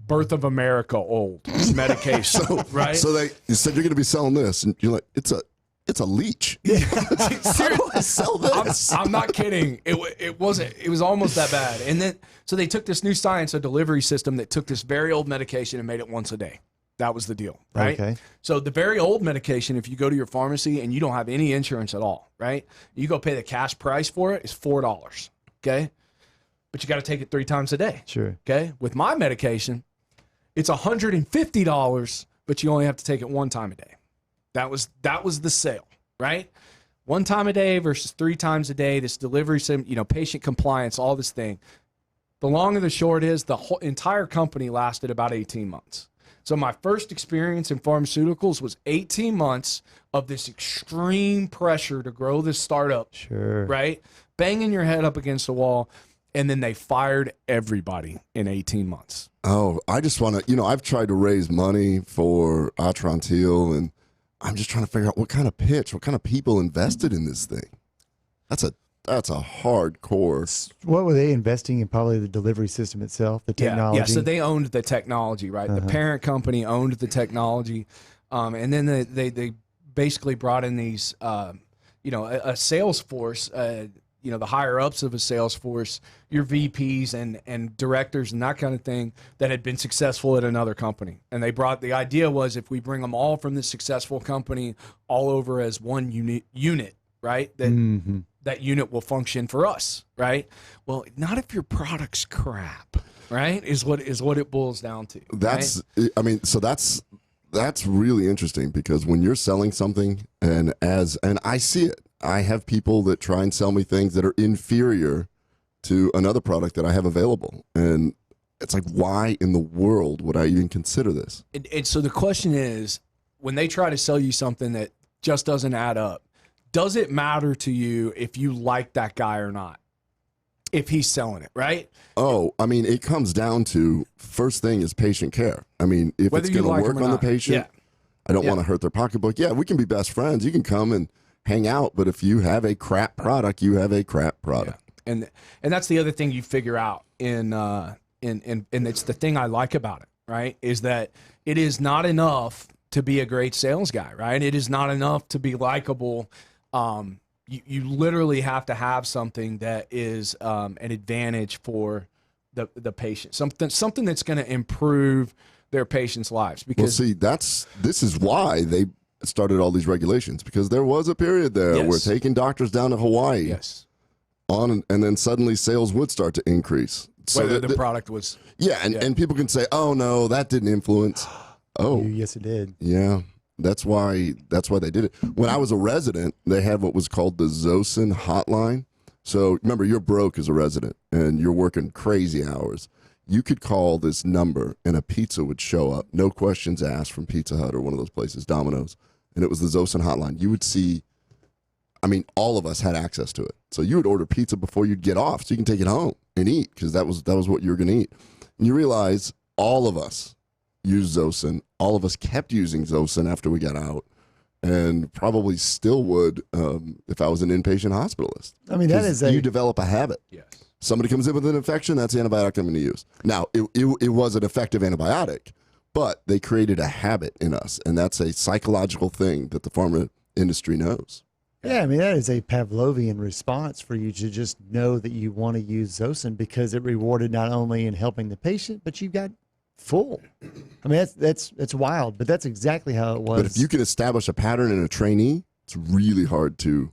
Birth of America old medication, right? So you said you're going to be selling this, and you're like, it's a leech. Yeah. How do I sell this? I'm not kidding. It was almost that bad. And then so they took this new science, a delivery system that took this very old medication and made it once a day. That was the deal, right? Okay. So the very old medication, if you go to your pharmacy and you don't have any insurance at all, right? You go pay the cash price for it is $4. Okay. But you got to take it 3 times a day. Sure. Okay. With my medication, it's $150, but you only have to take it 1 time a day. That was the sale, right? 1 time a day versus 3 times a day. This delivery system, patient compliance, all this thing. The long and the short is the whole entire company lasted about 18 months. So my first experience in pharmaceuticals was 18 months of this extreme pressure to grow this startup. Sure. Right? Banging your head up against the wall. And then they fired everybody in 18 months. Oh, I just want to, I've tried to raise money for Atrantil, and I'm just trying to figure out what kind of people invested in this thing. That's a hardcore. What were they investing in? Probably the delivery system itself, the technology. Yeah. So they owned the technology, right? The parent company owned the technology, and then they basically brought in these, a sales force. the higher ups of a sales force, your VPs and directors and that kind of thing that had been successful at another company. And the idea was if we bring them all from this successful company all over as one unit, right? That unit will function for us, right? Well, not if your product's crap, right? Is what it boils down to. That's, right? I mean, so that's really interesting because when you're selling something and I see it, I have people that try and sell me things that are inferior to another product that I have available. And it's like, why in the world would I even consider this? And so the question is, when they try to sell you something that just doesn't add up, does it matter to you if you like that guy or not? If he's selling it, right? Oh, I mean, it comes down to, first thing is patient care. I mean, if Whether it's going like to work on the patient, I don't want to hurt their pocketbook. Yeah, we can be best friends. You can come and hang out, but if you have a crap product, you have a crap product. Yeah. And that's the other thing you figure out and it's the thing I like about it, right? Is that it is not enough to be a great sales guy, right? It is not enough to be likable. You literally have to have something that is an advantage for the patient, something that's going to improve their patients' lives. Because this is why they started all these regulations, because there was a period there where taking doctors down to Hawaii, and then suddenly sales would start to increase. Whether the product was and people can say, oh no, that didn't influence. Oh yes, it did. Yeah. That's why they did it. When I was a resident, they had what was called the Zosin hotline. So remember, you're broke as a resident and you're working crazy hours. You could call this number and a pizza would show up, no questions asked, from Pizza Hut or one of those places, Domino's. And it was the Zosin hotline. You would see, I mean, all of us had access to it. So you would order pizza before you'd get off so you can take it home and eat, because that was what you were going to eat. And you realize all of us use Zosin. All of us kept using Zosin after we got out, and probably still would if I was an inpatient hospitalist. I mean, you develop a habit. Yes. Somebody comes in with an infection, that's the antibiotic I'm going to use. Now, it was an effective antibiotic, but they created a habit in us, and that's a psychological thing that the pharma industry knows. Yeah, I mean, that is a Pavlovian response for you to just know that you want to use Zosin because it rewarded not only in helping the patient, but you got full. I mean, that's wild, but that's exactly how it was. But if you can establish a pattern in a trainee, it's really hard to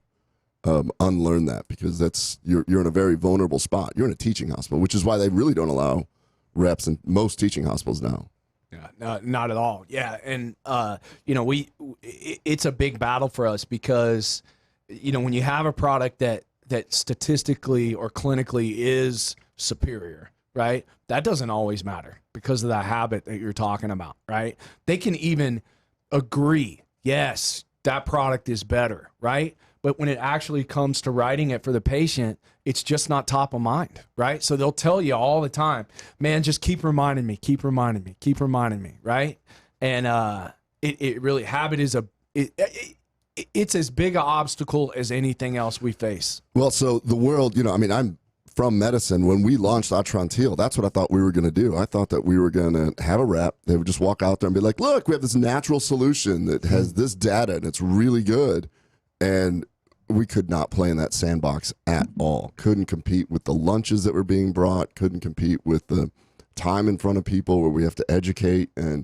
unlearn that, because you're in a very vulnerable spot. You're in a teaching hospital, which is why they really don't allow reps in most teaching hospitals now. Yeah, not at all. Yeah, and it's a big battle for us because when you have a product that statistically or clinically is superior, right? That doesn't always matter because of that habit that you're talking about, right? They can even agree, yes, that product is better, right? But when it actually comes to writing it for the patient, it's just not top of mind, right? So they'll tell you all the time, man, just keep reminding me, right? And it really, habit is it's as big an obstacle as anything else we face. Well, so the world, I'm from medicine. When we launched Atrantil, that's what I thought we were going to do. I thought that we were going to have a rep. They would just walk out there and be like, look, we have this natural solution that has this data and it's really good. And we could not play in that sandbox at all. Couldn't compete with the lunches that were being brought, couldn't compete with the time in front of people where we have to educate. And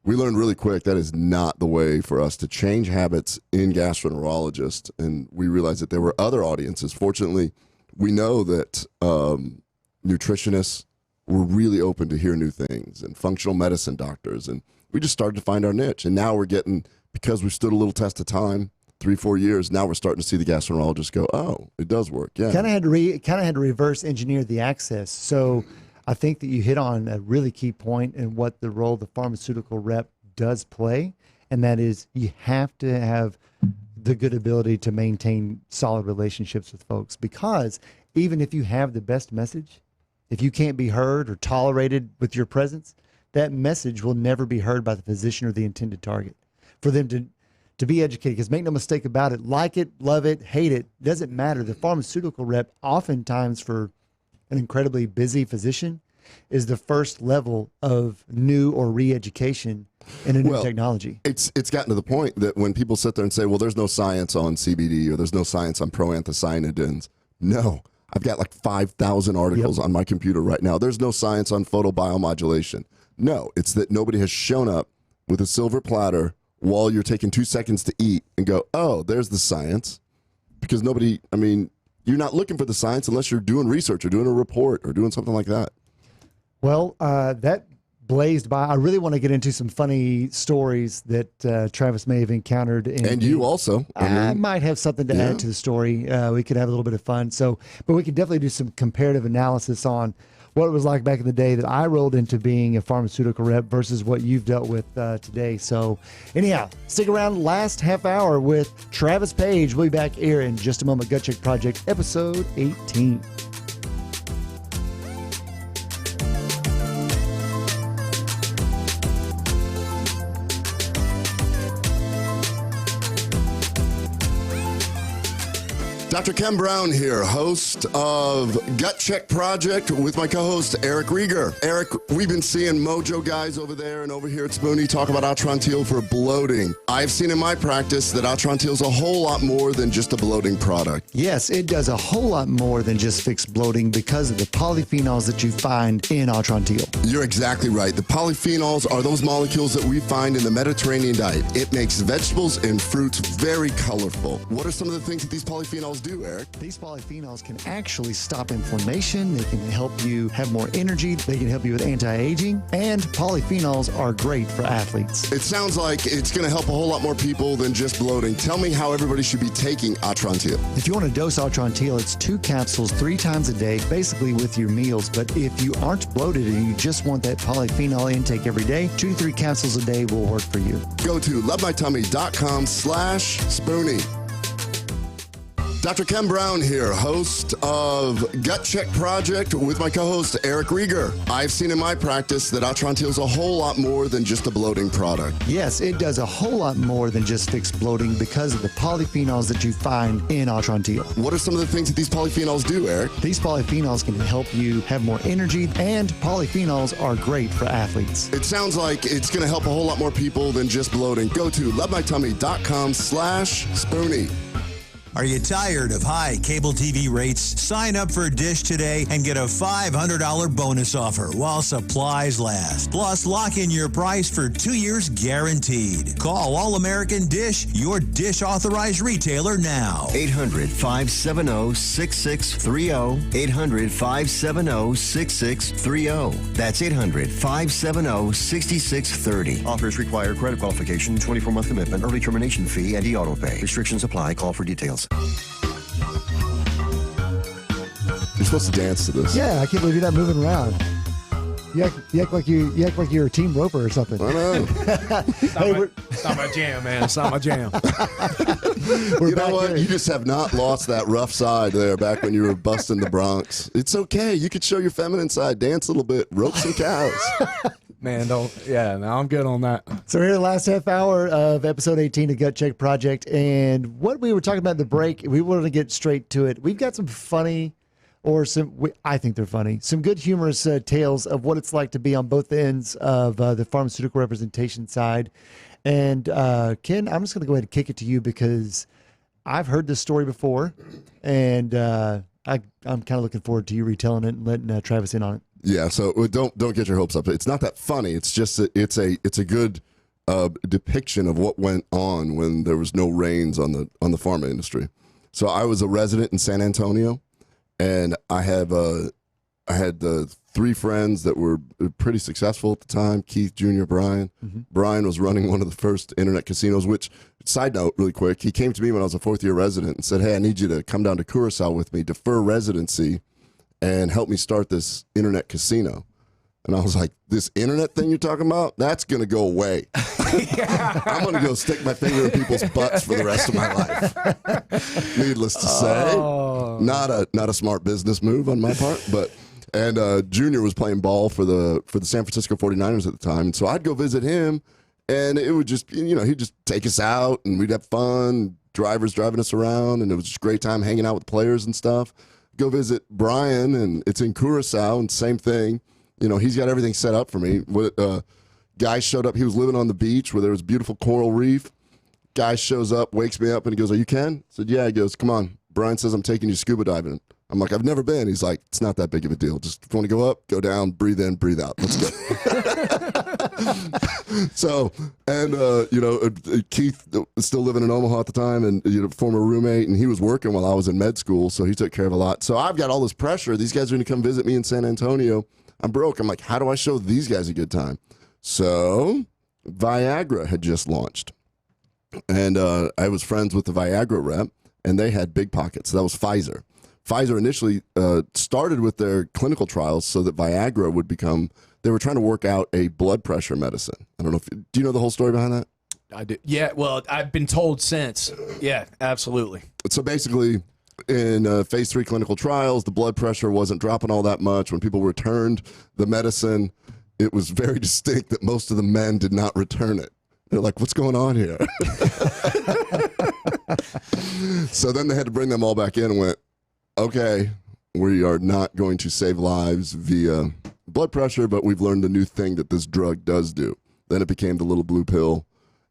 we learned really quick that is not the way for us to change habits in gastroenterologists. And we realized that there were other audiences. Fortunately, we know that nutritionists were really open to hear new things, and functional medicine doctors. And we just started to find our niche. And now we're getting, because we stood a little test of time, 3-4 years, now we're starting to see the gastroenterologists go, oh, it does work. Yeah. Kind of had to reverse engineer the access. So I think that you hit on a really key point in what the role the pharmaceutical rep does play. And that is, you have to have the good ability to maintain solid relationships with folks, because even if you have the best message, if you can't be heard or tolerated with your presence, that message will never be heard by the physician or the intended target. For them to be educated, because make no mistake about it, like it, love it, hate it, doesn't matter. The pharmaceutical rep, oftentimes for an incredibly busy physician, is the first level of new or re-education in a new technology. It's gotten to the point that when people sit there and say, well, there's no science on CBD or there's no science on proanthocyanidins, No. I've got like 5,000 articles on my computer right now. There's no science on photobiomodulation. No, it's that nobody has shown up with a silver platter while you're taking 2 seconds to eat and go, oh, there's the science. Because nobody, I mean, you're not looking for the science unless you're doing research or doing a report or doing something like that. Well, that blazed by. I really want to get into some funny stories that Travis may have encountered. And you also. I might have something to add to the story. We could have a little bit of fun. But we could definitely do some comparative analysis on what it was like back in the day that I rolled into being a pharmaceutical rep versus what you've dealt with today. So anyhow, stick around last half hour with Travis Page. We'll be back here in just a moment. Gut Check Project, episode 18. Dr. Ken Brown here, host of Gut Check Project with my co-host Eric Rieger. Eric, we've been seeing Mojo guys over there and over here at Spoony talk about Atrantil for bloating. I've seen in my practice that Atrantil is a whole lot more than just a bloating product. Yes, it does a whole lot more than just fix bloating because of the polyphenols that you find in Atrantil. You're exactly right. The polyphenols are those molecules that we find in the Mediterranean diet. It makes vegetables and fruits very colorful. What are some of the things that these polyphenols do, Eric? These polyphenols can actually stop inflammation. They can help you have more energy. They can help you with anti-aging. And polyphenols are great for athletes. It sounds like it's going to help a whole lot more people than just bloating. Tell me how everybody should be taking Atrantil. If you want to dose Atrantil, it's 2 capsules 3 times a day, basically with your meals. But if you aren't bloated and you just want that polyphenol intake every day, 2 to 3 capsules a day will work for you. Go to lovemytummy.com/Spoony. Dr. Ken Brown here, host of Gut Check Project with my co-host Eric Rieger. I've seen in my practice that Atrantil is a whole lot more than just a bloating product. Yes, it does a whole lot more than just fix bloating because of the polyphenols that you find in Atrantil. What are some of the things that these polyphenols do, Eric? These polyphenols can help you have more energy, and polyphenols are great for athletes. It sounds like it's going to help a whole lot more people than just bloating. Go to lovemytummy.com/Spoony. Are you tired of high cable TV rates? Sign up for Dish today and get a $500 bonus offer while supplies last. Plus, lock in your price for 2 years guaranteed. Call All-American Dish, your Dish authorized retailer now. 800-570-6630. 800-570-6630. That's 800-570-6630. Offers require credit qualification, 24-month commitment, early termination fee, and e-auto pay. Restrictions apply. Call for details. You're supposed to dance to this. Yeah, I can't believe you're not moving around. You act like you're a team roper or something. I know. It's not my jam, man. It's not my jam. You know what? You just have not lost that rough side there back when you were busting the Bronx. It's okay. You could show your feminine side, dance a little bit, rope some cows. Man, now I'm good on that. So we're here the last half hour of episode 18 of Gut Check Project, and what we were talking about in the break, we wanted to get straight to it. We've got some funny, I think they're funny, some good humorous tales of what it's like to be on both ends of the pharmaceutical representation side. And Ken, I'm just going to go ahead and kick it to you because I've heard this story before, and I'm kind of looking forward to you retelling it and letting Travis in on it. Yeah, so don't get your hopes up. It's not that funny. It's just it's a good depiction of what went on when there was no reins on the pharma industry. So I was a resident in San Antonio, and I had 3 friends that were pretty successful at the time. Keith, Jr., Brian. Mm-hmm. Brian was running one of the first internet casinos. Which, side note, really quick, he came to me when I was a 4th-year resident and said, "Hey, I need you to come down to Curacao with me, defer residency, and help me start this internet casino." And I was like, "This internet thing you're talking about, that's going to go away. I'm going to go stick my finger in people's butts for the rest of my life." Needless to say, not a smart business move on my part. And Junior was playing ball for the San Francisco 49ers at the time. And so I'd go visit him, and it would just, he'd just take us out, and we'd have fun, drivers driving us around, and it was just a great time hanging out with players and stuff. Go visit Brian, and it's in Curacao, and same thing. He's got everything set up for me. Guy showed up. He was living on the beach where there was beautiful coral reef. Guy shows up, wakes me up, and he goes, "Are you Ken?" I said, "Yeah." He goes, "Come on, Brian says I'm taking you scuba diving. I'm like, I've never been. He's like, it's not that big of a deal. Just if you want to go up, go down, breathe in, breathe out. Let's go. So, and, Keith was still living in Omaha at the time, and, former roommate, and he was working while I was in med school, so he took care of a lot. So I've got all this pressure. These guys are going to come visit me in San Antonio. I'm broke. I'm like, how do I show these guys a good time? So Viagra had just launched, and I was friends with the Viagra rep, and they had big pockets. So that was Pfizer. Pfizer initially started with their clinical trials so that Viagra would become, they were trying to work out a blood pressure medicine. I don't know do you know the whole story behind that? I do. Yeah, well, I've been told since. Yeah, absolutely. So basically, in phase 3 clinical trials, the blood pressure wasn't dropping all that much. When people returned the medicine, it was very distinct that most of the men did not return it. They're like, what's going on here? So then they had to bring them all back in and went, okay, we are not going to save lives via blood pressure, but we've learned a new thing that this drug does do. Then it became the little blue pill.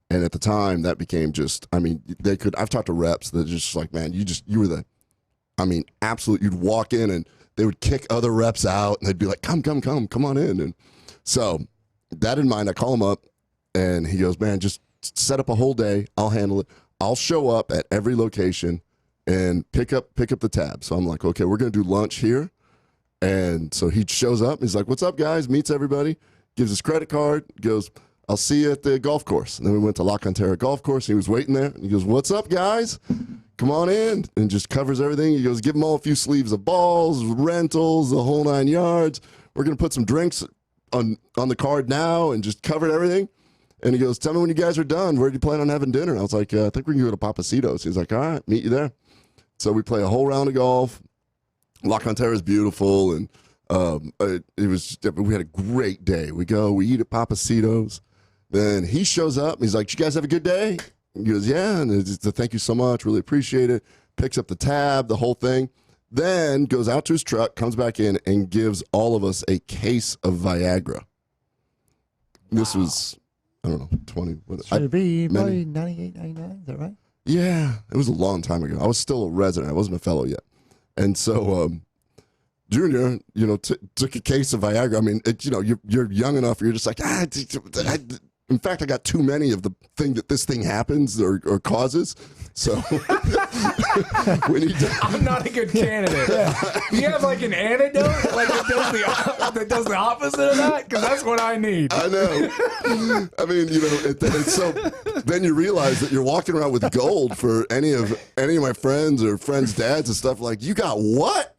And at the time, that became just, I've talked to reps that are just like, man, you were the, absolute, you'd walk in and they would kick other reps out and they'd be like, come on in. And so that in mind, I call him up and he goes, man, just set up a whole day. I'll handle it. I'll show up at every location and pick up the tab. So I'm like, okay, we're going to do lunch here. And so he shows up. He's like, what's up, guys? Meets everybody, gives his credit card, goes, I'll see you at the golf course. And then we went to La Cantera Golf Course. And he was waiting there. And he goes, what's up, guys? Come on in. And just covers everything. He goes, give them all a few sleeves of balls, rentals, the whole 9 yards. We're going to put some drinks on the card now and just covered everything. And he goes, tell me when you guys are done. Where do you plan on having dinner? And I was like, I think we can go to Papacitos. He's like, all right, meet you there. So we play a whole round of golf. La Cantera is beautiful. And we had a great day. We eat at Papacitos. Then he shows up. And he's like, you guys have a good day? He goes, yeah. And it's thank you so much. Really appreciate it. Picks up the tab, the whole thing. Then goes out to his truck, comes back in, and gives all of us a case of Viagra. This was, I don't know, 20. Should it be probably 98, 99? Is that right? Yeah. It was a long time ago. I was still a resident. I wasn't a fellow yet. And so Junior, took a case of Viagra. You're young enough. You're just like, in fact, I got too many of the thing that this thing happens or causes. So I'm not a good candidate. Do you have like an antidote that does the opposite of that? Because that's what I need. I know. So then you realize that you're walking around with gold for any of my friends or friends' dads and stuff. Like, you got what?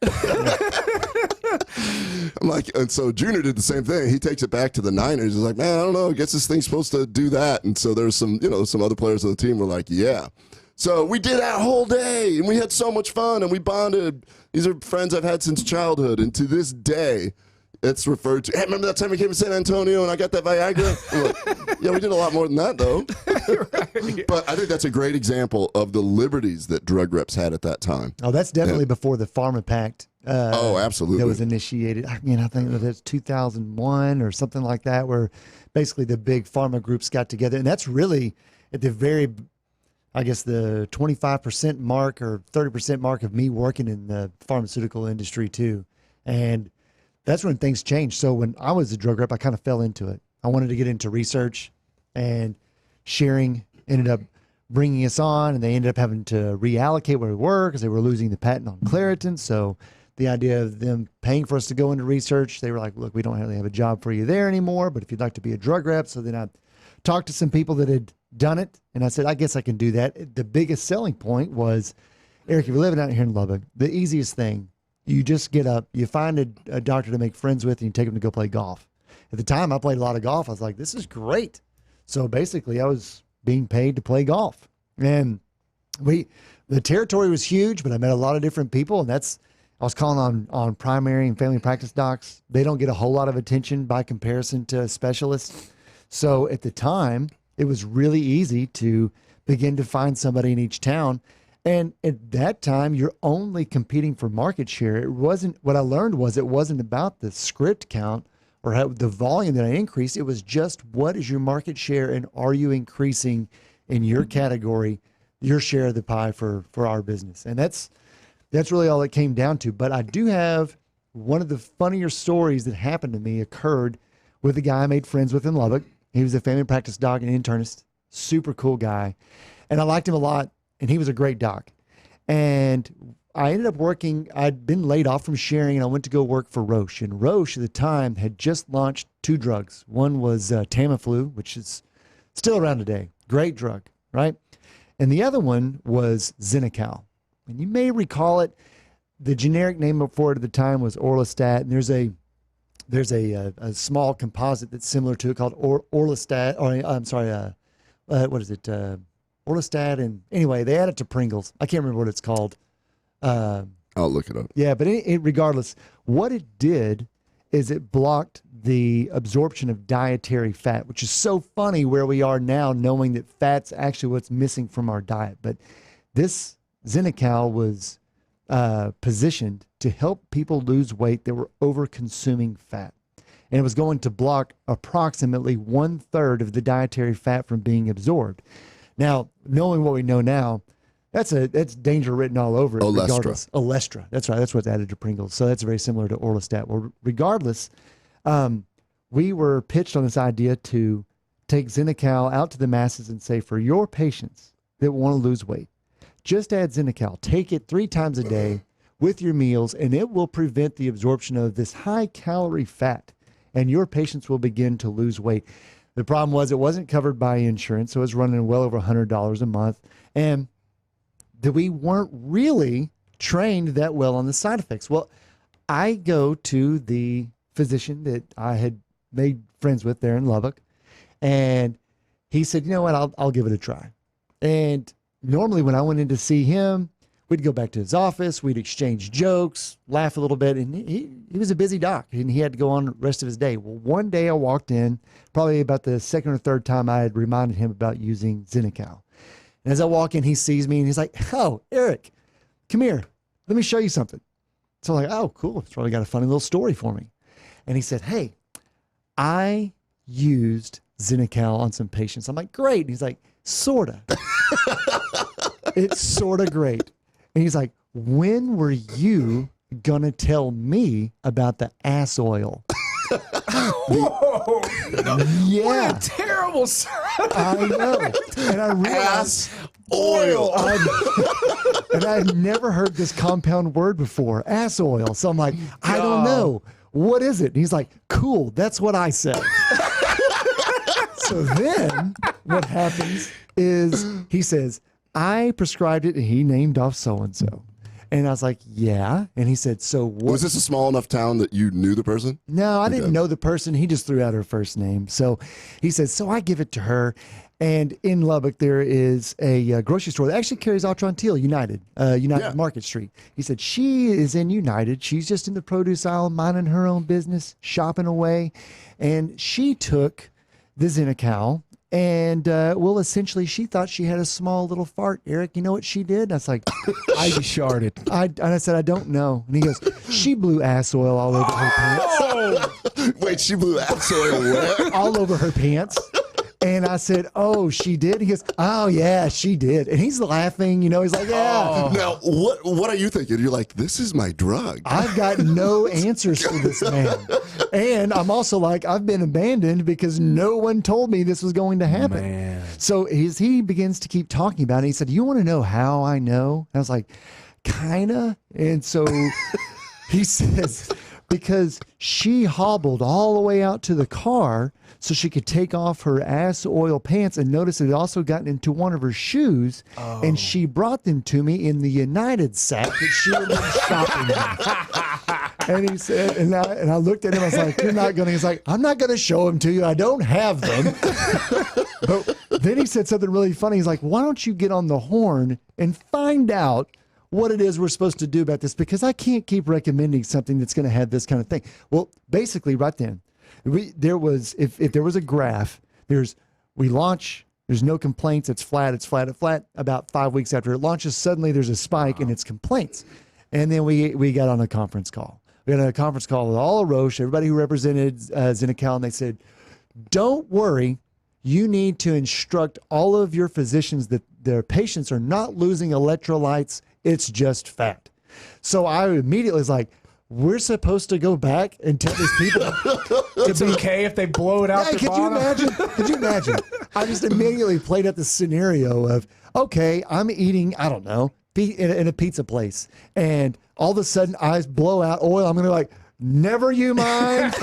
I'm like, and so Junior did the same thing. He takes it back to the Niners. He's like, man, I don't know. I guess this thing's supposed to do that. And so there's some other players on the team were like, yeah. So we did that whole day, and we had so much fun, and we bonded. These are friends I've had since childhood, and to this day, it's referred to. Hey, remember that time we came to San Antonio and I got that Viagra? Like, yeah, we did a lot more than that, though. Right. But I think that's a great example of the liberties that drug reps had at that time. Oh, that's definitely before the Pharma Pact. Absolutely. That was initiated. I think it was 2001 or something like that, where basically the big pharma groups got together. And that's really at the very, I guess, the 25% mark or 30% mark of me working in the pharmaceutical industry too. And that's when things changed. So when I was a drug rep, I kind of fell into it. I wanted to get into research, and Sharing ended up bringing us on, and they ended up having to reallocate where we were because they were losing the patent on Claritin. So the idea of them paying for us to go into research, they were like, look, we don't really have a job for you there anymore, but if you'd like to be a drug rep. So then I talked to some people that had done it, and I said, I guess I can do that. The biggest selling point was, Eric, if you're living out here in Lubbock, the easiest thing, you just get up, you find a doctor to make friends with, and you take them to go play golf. At the time, I played a lot of golf. I was like, this is great. So basically, I was being paid to play golf. And the territory was huge, but I met a lot of different people, and I was calling on primary and family practice docs. They don't get a whole lot of attention by comparison to specialists. So at the time, it was really easy to begin to find somebody in each town. And at that time, you're only competing for market share. What I learned was it wasn't about the script count or the volume that I increased. It was just, what is your market share, and are you increasing in your category your share of the pie for our business? And That's really all it came down to. But I do have one of the funnier stories that happened to me occurred with a guy I made friends with in Lubbock. He was a family practice doc and internist, super cool guy. And I liked him a lot, and he was a great doc. And I ended up working, I'd been laid off from sharing, and I went to go work for Roche. And Roche at the time had just launched 2 drugs. One was Tamiflu, which is still around today. Great drug, right? And the other one was Xenical. And you may recall it. The generic name for it at the time was Orlistat. And there's a small composite that's similar to it called Orlistat. Or I'm sorry, what is it? Orlistat. And anyway, they add it to Pringles. I can't remember what it's called. I'll look it up. Yeah, but regardless, what it did is it blocked the absorption of dietary fat, which is so funny where we are now knowing that fat's actually what's missing from our diet. But this Xenical was positioned to help people lose weight that were over-consuming fat. And it was going to block approximately 1/3 of the dietary fat from being absorbed. Now, knowing what we know now, that's danger written all over it. Olestra. Olestra. That's right. That's what's added to Pringles. So that's very similar to Orlistat. Well, regardless, we were pitched on this idea to take Xenical out to the masses and say, for your patients that want to lose weight, just add Xenical. Take it 3 times a day with your meals, and it will prevent the absorption of this high-calorie fat, and your patients will begin to lose weight. The problem was it wasn't covered by insurance, so it was running well over $100 a month, and that we weren't really trained that well on the side effects. Well, I go to the physician that I had made friends with there in Lubbock, and he said, you know what, I'll give it a try. And normally when I went in to see him, we'd go back to his office, we'd exchange jokes, laugh a little bit, and he was a busy doc, and he had to go on the rest of his day. Well, one day I walked in, probably about the 2nd or 3rd time I had reminded him about using Xenical. And as I walk in, he sees me, and he's like, oh, Eric, come here. Let me show you something. So I'm like, oh, cool. It's probably got a funny little story for me. And he said, hey, I used Xenical on some patients. I'm like, great. And he's like, sorta. It's sorta great. And he's like, when were you going to tell me about the ass oil? Whoa! Yeah. What a terrible sign. I know. And I realized oil. And I had never heard this compound word before, ass oil. So I'm like, I don't know. What is it? And he's like, cool. That's what I said. So then what happens is he says, I prescribed it, and he named off so-and-so. And I was like, yeah. And he said, so what? Was this a small enough town that you knew the person? No, I didn't know the person. He just threw out her first name. So he said, so I give it to her. And in Lubbock, there is a grocery store that actually carries Altrontil, United Market Street. He said, she is in United. She's just in the produce aisle, minding her own business, shopping away. And she took the Xenical. And, well, essentially, she thought she had a small little fart. Eric, you know what she did? I was like, I sharted. And I said, I don't know. And he goes, she blew ass oil all over her pants. Wait, she blew ass oil where? All over her pants. And I said, oh, she did? He goes, oh, yeah, she did. And he's laughing, you know, he's like, yeah. Now, what are you thinking? You're like, this is my drug. I've got no answers for this man. And I'm also like, I've been abandoned because no one told me this was going to happen. Man. So he begins to keep talking about it. He said, you want to know how I know? And I was like, kinda. And so he says, because she hobbled all the way out to the car so she could take off her ass oil pants, and notice it had also gotten into one of her shoes, and she brought them to me in the United sack that she had been shopping in. And he said, and I looked at him, I was like, you're not going to, he's like, I'm not going to show them to you. I don't have them. But then he said something really funny. He's like, why don't you get on the horn and find out what it is we're supposed to do about this, because I can't keep recommending something that's going to have this kind of thing. Well, basically right then, there was, if there was a graph, we launch, there's no complaints, it's flat. About 5 weeks after it launches, suddenly there's a spike and it's complaints. And then we got on a conference call. We got on a conference call with all of Roche, everybody who represented Xenical, and they said, don't worry, you need to instruct all of your physicians that their patients are not losing electrolytes, it's just fat. So I immediately was like, we're supposed to go back and tell these people it's okay if they blow it out their bottom? Could you imagine? I just immediately played out the scenario of, okay, I'm eating, I don't know, in a pizza place, and all of a sudden I blow out oil. I'm going to be like, never you mind.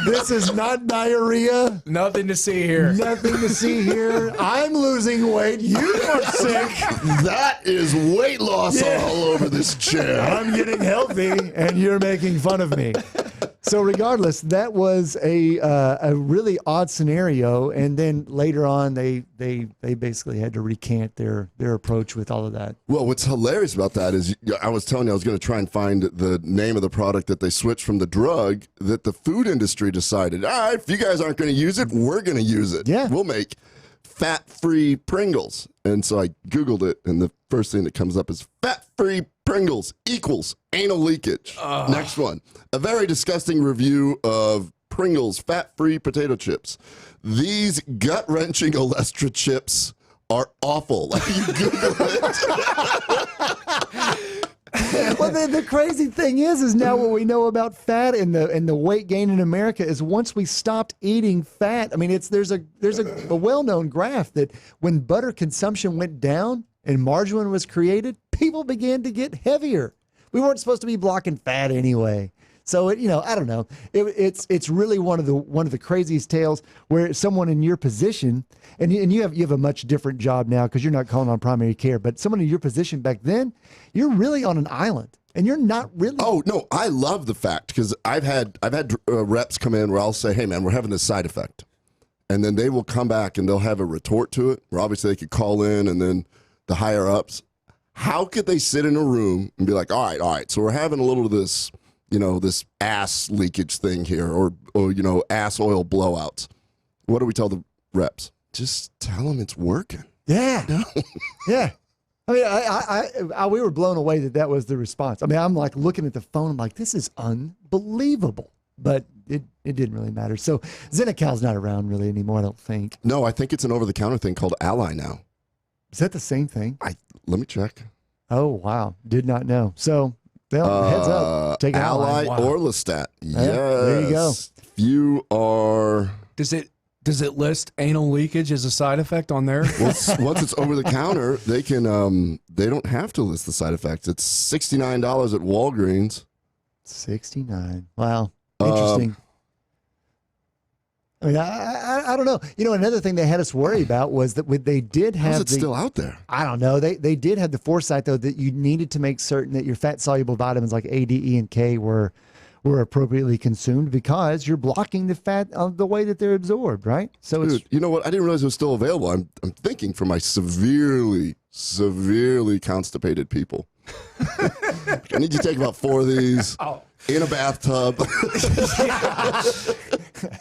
This is not diarrhea. Nothing to see here. Nothing to see here. I'm losing weight. You are sick. That is weight loss all over this chair. I'm getting healthy, and you're making fun of me. So regardless, that was a really odd scenario. And then later on, they basically had to recant their approach with all of that. Well, what's hilarious about that is I was telling you I was going to try and find the name of the product that they switched from the drug that the food industry decided, all right, if you guys aren't going to use it, we're going to use it. Yeah. We'll make fat-free Pringles. And so I Googled it, and the first thing that comes up is fat-free Pringles equals anal leakage. Next one. A very disgusting review of Pringles fat-free potato chips. These gut-wrenching Olestra chips are awful. Like you Google it. Well, the crazy thing is now what we know about fat and the weight gain in America is once we stopped eating fat. I mean, there's a well-known graph that when butter consumption went down and margarine was created, people began to get heavier. We weren't supposed to be blocking fat anyway. So I don't know. It's really one of the craziest tales where someone in your position, and you have a much different job now because you're not calling on primary care, but someone in your position back then, you're really on an island, and you're not really. Oh no, I love the fact because I've had reps come in where I'll say, hey man, we're having this side effect, and then they will come back and they'll have a retort to it. Where obviously they could call in, and then the higher ups, how could they sit in a room and be like, all right, so we're having a little of this. This ass leakage thing here or ass oil blowouts. What do we tell the reps? Just tell them it's working. Yeah. No. Yeah. I mean, we were blown away that was the response. I mean, I'm like looking at the phone. I'm like, this is unbelievable. But it didn't really matter. So Xenical's not around really anymore, I don't think. No, I think it's an over-the-counter thing called Ally now. Is that the same thing? Let me check. Oh, wow. Did not know. So... Well, heads up. Take Ally Wow. Orlistat. Yes. There you go. You are. Does it list anal leakage as a side effect on there? Once it's over the counter, they can. They don't have to list the side effects. It's $69 at Walgreens. 69. Wow. Interesting. I mean, I don't know. Another thing they had us worry about was that they did have. How's it still out there? I don't know. They did have the foresight though that you needed to make certain that your fat soluble vitamins like A, D, E, and K were appropriately consumed because you're blocking the fat of the way that they're absorbed, right? So Dude, you know what? I didn't realize it was still available. I'm thinking for my severely constipated people. I need you to take about 4 of these in a bathtub.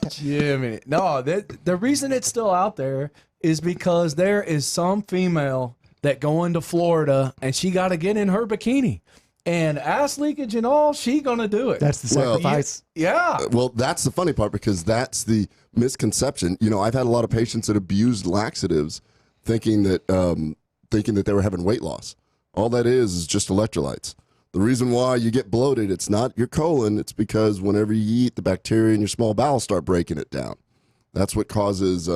Jimmy. No, the reason it's still out there is because there is some female that going to Florida and she got to get in her bikini. And ass leakage and all, she going to do it. That's the sacrifice. Yeah. Well, that's the funny part because that's the misconception. I've had a lot of patients that abused laxatives thinking that they were having weight loss. All that is just electrolytes. The reason why you get bloated, it's not your colon. It's because whenever you eat, the bacteria in your small bowel start breaking it down. That's what causes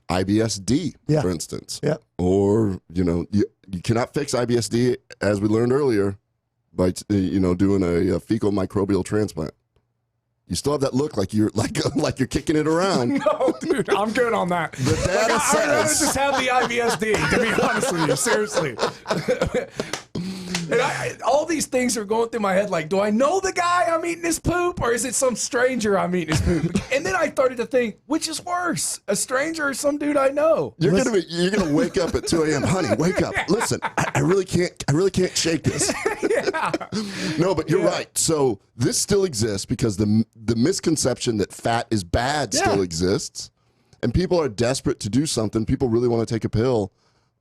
IBS-D, for instance. Yeah. Or, you cannot fix IBS-D, as we learned earlier, by, doing a fecal microbial transplant. You still have that look like you're kicking it around. No, dude, I'm good on that. The data says. I'd rather just have the IBS-D, to be honest with you, seriously. And all these things are going through my head like, do I know the guy I'm eating his poop or is it some stranger I'm eating his poop? And then I started to think, which is worse, a stranger or some dude I know? You're gonna wake up at 2 a.m. Honey, wake up. Listen, I really can't shake this. Yeah. No, but you're right. So this still exists because the misconception that fat is bad still exists. And people are desperate to do something. People really want to take a pill.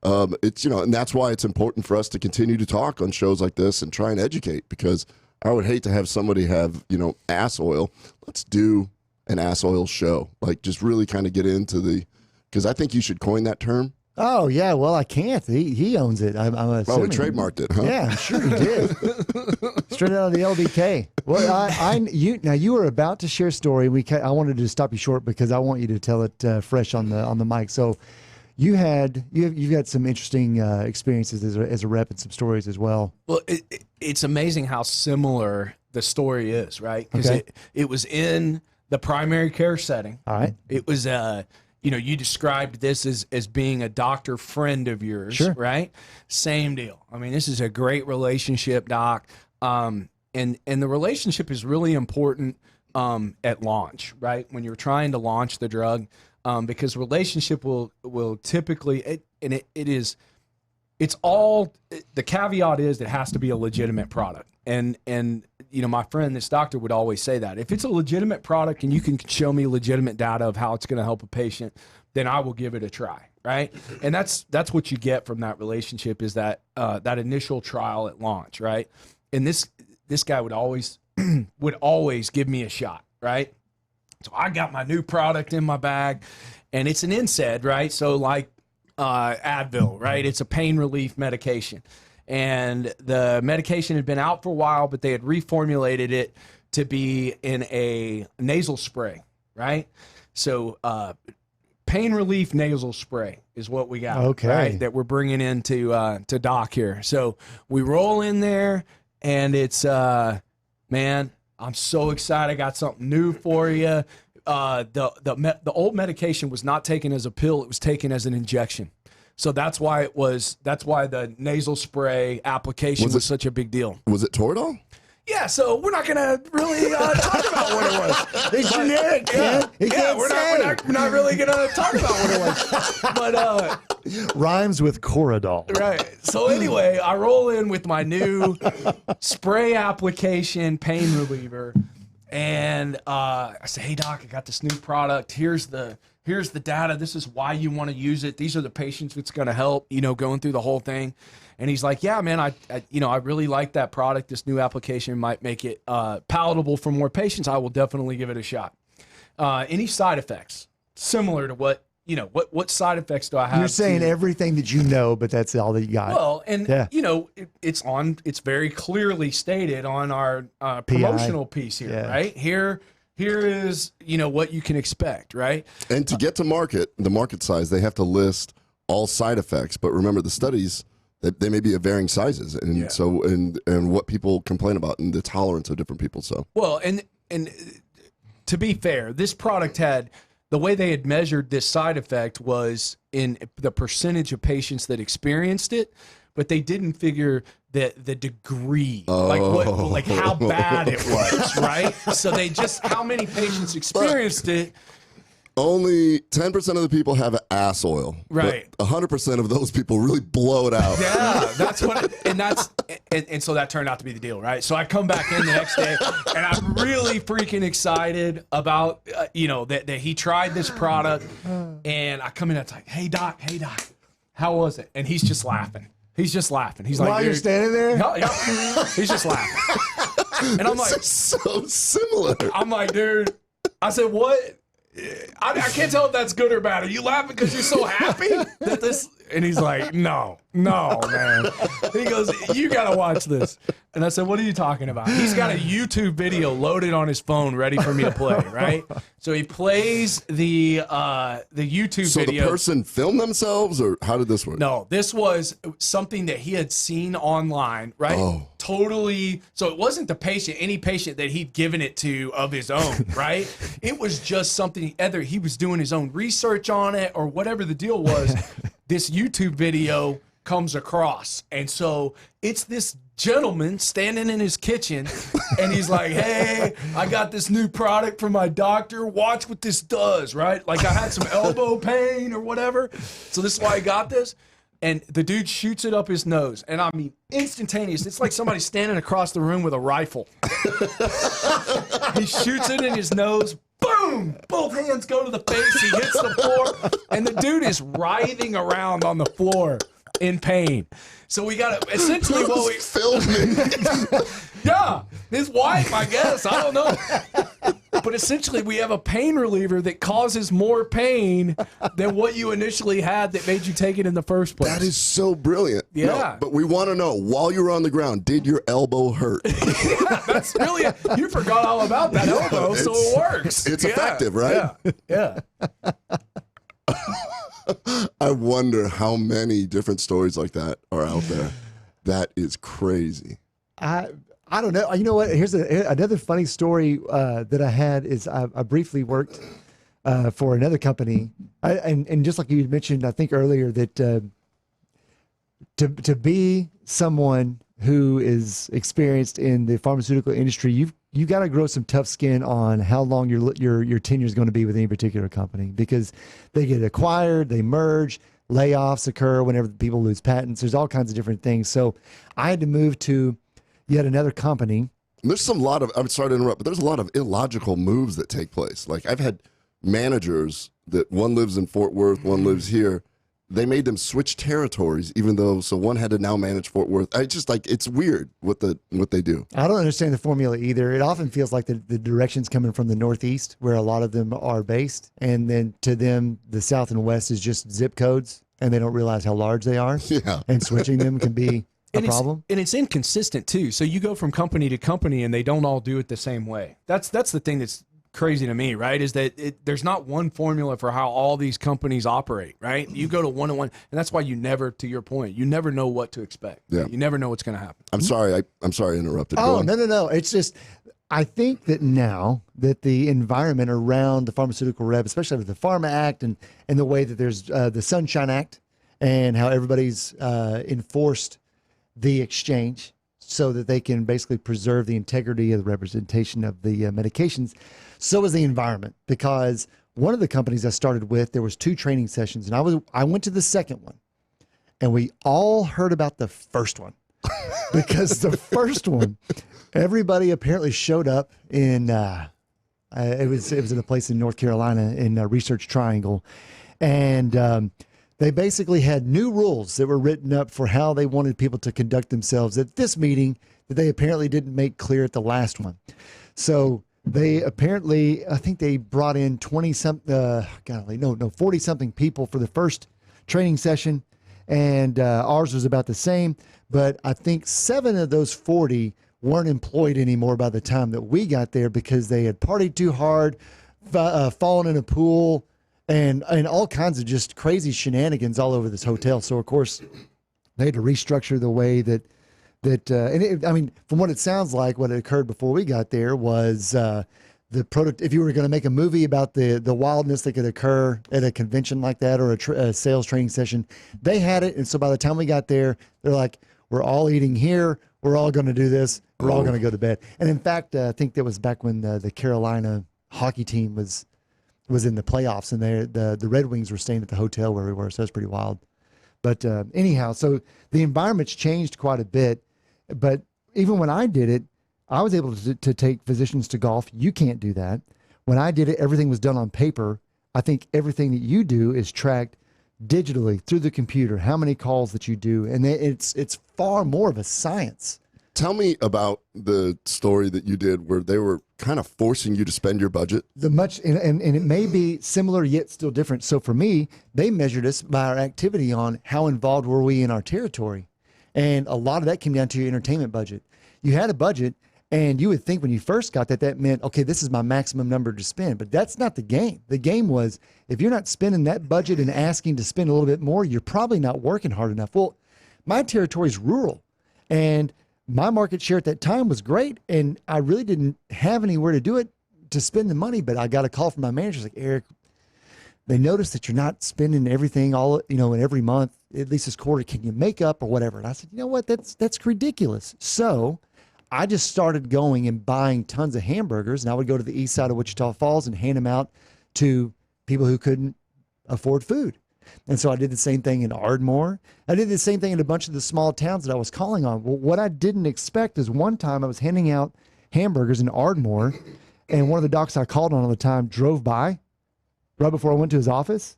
It's and that's why it's important for us to continue to talk on shows like this and try and educate, because I would hate to have somebody have ass oil. Let's do an ass oil show, like just really kind of get into because I think you should coin that term, Oh yeah, well I can't. He owns it. I'm assuming. he trademarked it, huh? Yeah, I'm sure he did. Straight out of the LDK. Well, you were about to share a story. I wanted to stop you short because I want you to tell it fresh on the mic. So, you've got some interesting experiences as a rep and some stories as well. Well, it's amazing how similar the story is, right? Because it was in the primary care setting. All right. It was you described this as being a doctor friend of yours, sure. right? Same deal. I mean, this is a great relationship, Doc. And the relationship is really important at launch, right? When you're trying to launch the drug, because relationship will typically the caveat is it has to be a legitimate product. And my friend, this doctor, would always say that if it's a legitimate product and you can show me legitimate data of how it's going to help a patient, then I will give it a try, right? And that's what you get from that relationship is that initial trial at launch, right? And this guy would always give me a shot, right? So I got my new product in my bag, and it's an NSAID, right? So like Advil, right? It's a pain relief medication. And the medication had been out for a while, but they had reformulated it to be in a nasal spray, right? So pain relief nasal spray is what we got, okay, right? That we're bringing into to Doc here. So we roll in there, and it's man, I'm so excited. I got something new for you. The old medication was not taken as a pill; it was taken as an injection. So that's why the nasal spray application was such a big deal. Was it Toradol? Yeah, so we're not gonna really talk about what it was. It's generic. We're not really gonna talk about what it was. But rhymes with Coradol. Right. So anyway, I roll in with my new spray application pain reliever, and I say, "Hey Doc, I got this new product. Here's the data. This is why you want to use it. These are the patients it's going to help, going through the whole thing." And he's like, "Yeah, man, I really like that product. This new application might make it palatable for more patients. I will definitely give it a shot." Any side effects similar to what side effects do I have? You're saying everything that you know, but that's all that you got. Well, and it's very clearly stated on our promotional piece here, right? Here is, what you can expect, right? And to get to the market size, they have to list all side effects. But remember, the studies, they may be of varying sizes, and so and what people complain about and the tolerance of different people. So well, and to be fair, this product had the way they had measured this side effect was in the percentage of patients that experienced it, but they didn't figure the degree, like how bad it was, right? So they just how many patients experienced it. Only 10% of the people have ass oil. Right. 100% of those people really blow it out. Yeah, that's what and so that turned out to be the deal, right? So I come back in the next day, and I'm really freaking excited about, that he tried this product, and I come in and it's like, hey doc, how was it? And he's just laughing. He's like, while you're standing there? Yeah, he's just laughing. And I'm like, this is so similar. I'm like, dude, I said, what? I can't tell if that's good or bad. Are you laughing because you're so happy that this? And he's like, no, man. He goes, you got to watch this. And I said, what are you talking about? He's got a YouTube video loaded on his phone ready for me to play, right? So he plays the YouTube video. So the person filmed themselves, or how did this work? No, this was something that he had seen online, right? Oh. Totally. So it wasn't any patient that he'd given it to of his own, right? It was just something, either he was doing his own research on it or whatever the deal was. This YouTube video comes across. And so it's this gentleman standing in his kitchen, and he's like, hey, I got this new product from my doctor. Watch what this does, right? Like I had some elbow pain or whatever. So this is why I got this. And the dude shoots it up his nose. And I mean, instantaneous. It's like somebody standing across the room with a rifle. He shoots it in his nose. Boom! Both hands go to the face. He hits the floor. And the dude is writhing around on the floor. in pain. So we got to essentially what we filming. Yeah, his wife, I guess. I don't know. But essentially, we have a pain reliever that causes more pain than what you initially had that made you take it in the first place. That is so brilliant. Yeah. No, but we want to know, while you were on the ground, did your elbow hurt? Yeah, that's really you forgot all about that elbow, so it works. It's effective, right? Yeah. I wonder how many different stories like that are out there. That is crazy. I don't know. You know what? Here's another funny story that I had is I briefly worked for another company. And just like you mentioned, I think earlier that to be someone who is experienced in the pharmaceutical industry, you got to grow some tough skin on how long your tenure is going to be with any particular company, because they get acquired, they merge, layoffs occur whenever people lose patents. There's all kinds of different things. So I had to move to yet another company. There's I'm sorry to interrupt, but there's a lot of illogical moves that take place. Like, I've had managers that one lives in Fort Worth, one lives here. They made them switch territories, even though, so one had to now manage Fort Worth. It's weird what they do. I don't understand the formula either. It often feels like the direction's coming from the Northeast, where a lot of them are based. And then to them, the South and West is just zip codes, and they don't realize how large they are. Yeah. And switching them can be a problem. And it's inconsistent too. So you go from company to company and they don't all do it the same way. That's the thing that's crazy to me, right? Is that there's not one formula for how all these companies operate, right? You go to one-on-one, and that's why you never, to your point, you never know what to expect. Yeah. You never know what's going to happen. I'm sorry I interrupted. Oh, no. It's just, I think that now that the environment around the pharmaceutical rep, especially with the Pharma Act and the way that there's the Sunshine Act and how everybody's enforced the exchange so that they can basically preserve the integrity of the representation of the medications. So is the environment, because one of the companies I started with, there was 2 training sessions, and I went to the second one, and we all heard about the first one because the first one, everybody apparently showed up in it was in a place in North Carolina in Research Triangle, and they basically had new rules that were written up for how they wanted people to conduct themselves at this meeting that they apparently didn't make clear at the last one. So they apparently, I think they brought in 40-something people for the first training session, and ours was about the same. But I think 7 of those 40 weren't employed anymore by the time that we got there because they had partied too hard, fallen in a pool, and all kinds of just crazy shenanigans all over this hotel. So, of course, they had to restructure the way that from what it sounds like, what had occurred before we got there was if you were going to make a movie about the wildness that could occur at a convention like that or a sales training session, they had it. And so by the time we got there, they're like, we're all eating here. We're all going to do this. We're all going to go to bed. And in fact, I think that was back when the Carolina hockey team was in the playoffs, and the Red Wings were staying at the hotel where we were. So it's pretty wild. But anyhow, so the environment's changed quite a bit. But even when I did it, I was able to take physicians to golf. You can't do that. When I did it, everything was done on paper. I think everything that you do is tracked digitally through the computer, how many calls that you do. And it's far more of a science. Tell me about the story that you did where they were kind of forcing you to spend your budget. And it may be similar yet still different. So for me, they measured us by our activity on how involved were we in our territory. And a lot of that came down to your entertainment budget. You had a budget, and you would think when you first got that meant, okay, this is my maximum number to spend. But that's not the game. The game was, if you're not spending that budget and asking to spend a little bit more, you're probably not working hard enough. Well, my territory is rural, and my market share at that time was great, and I really didn't have anywhere to do it to spend the money. But I got a call from my manager, like, Eric, they noticed that you're not spending everything in every month, at least this quarter. Can you make up or whatever? And I said, you know what, that's ridiculous. So I just started going and buying tons of hamburgers, and I would go to the east side of Wichita Falls and hand them out to people who couldn't afford food. And so I did the same thing in Ardmore. I did the same thing in a bunch of the small towns that I was calling on. Well, what I didn't expect is one time I was handing out hamburgers in Ardmore, and one of the docs I called on all the time drove by right before I went to his office.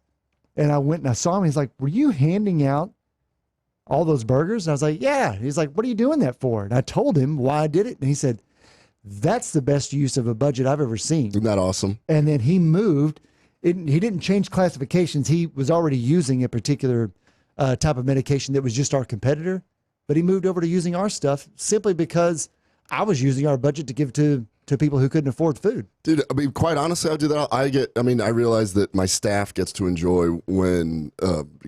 And I went and I saw him. He's like, were you handing out all those burgers? And I was like, yeah. He's like, what are you doing that for? And I told him why I did it. And he said, that's the best use of a budget I've ever seen. Isn't that awesome? And then he moved. He didn't change classifications. He was already using a particular type of medication that was just our competitor, but he moved over to using our stuff simply because I was using our budget to give to people who couldn't afford food. Dude, I mean, quite honestly, I do that. I realize that my staff gets to enjoy when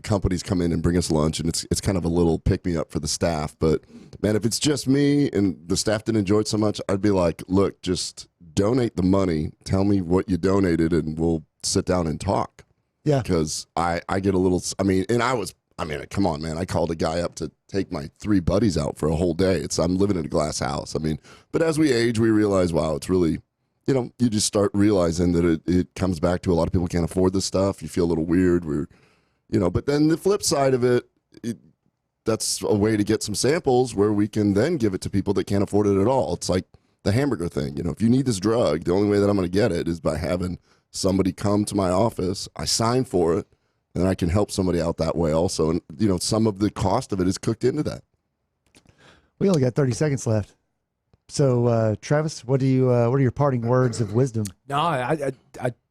companies come in and bring us lunch, and it's kind of a little pick-me-up for the staff. But, man, if it's just me and the staff didn't enjoy it so much, I'd be like, look, just donate the money. Tell me what you donated, and we'll sit down and talk. Yeah. Because I get a little, come on, man. I called a guy up to take my 3 buddies out for a whole day. I'm living in a glass house. But as we age, we realize, wow, it's really, you just start realizing that it comes back to a lot of people can't afford this stuff. You feel a little weird. But then the flip side of it, that's a way to get some samples where we can then give it to people that can't afford it at all. It's like the hamburger thing. If you need this drug, the only way that I'm going to get it is by having somebody come to my office. I sign for it. And I can help somebody out that way also. And, some of the cost of it is cooked into that. We only got 30 seconds left. So, Travis, what are your parting words of wisdom? No, I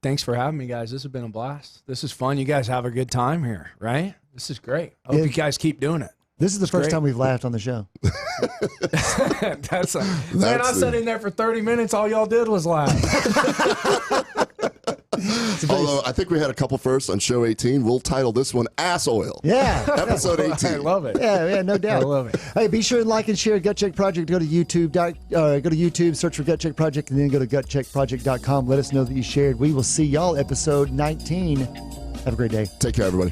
thanks for having me, guys. This has been a blast. This is fun. You guys have a good time here, right? This is great. I hope you guys keep doing it. This is the first time we've laughed on the show. Man, I sat in there for 30 minutes. All y'all did was laugh. Although I think we had a couple firsts on show 18. We'll title this one Ass Oil. Yeah. Episode 18. I love it. Yeah, no doubt. I love it. Hey, be sure to like and share Gut Check Project. Go to YouTube, search for Gut Check Project, and then go to gutcheckproject.com. Let us know that you shared. We will see y'all episode 19. Have a great day. Take care, everybody.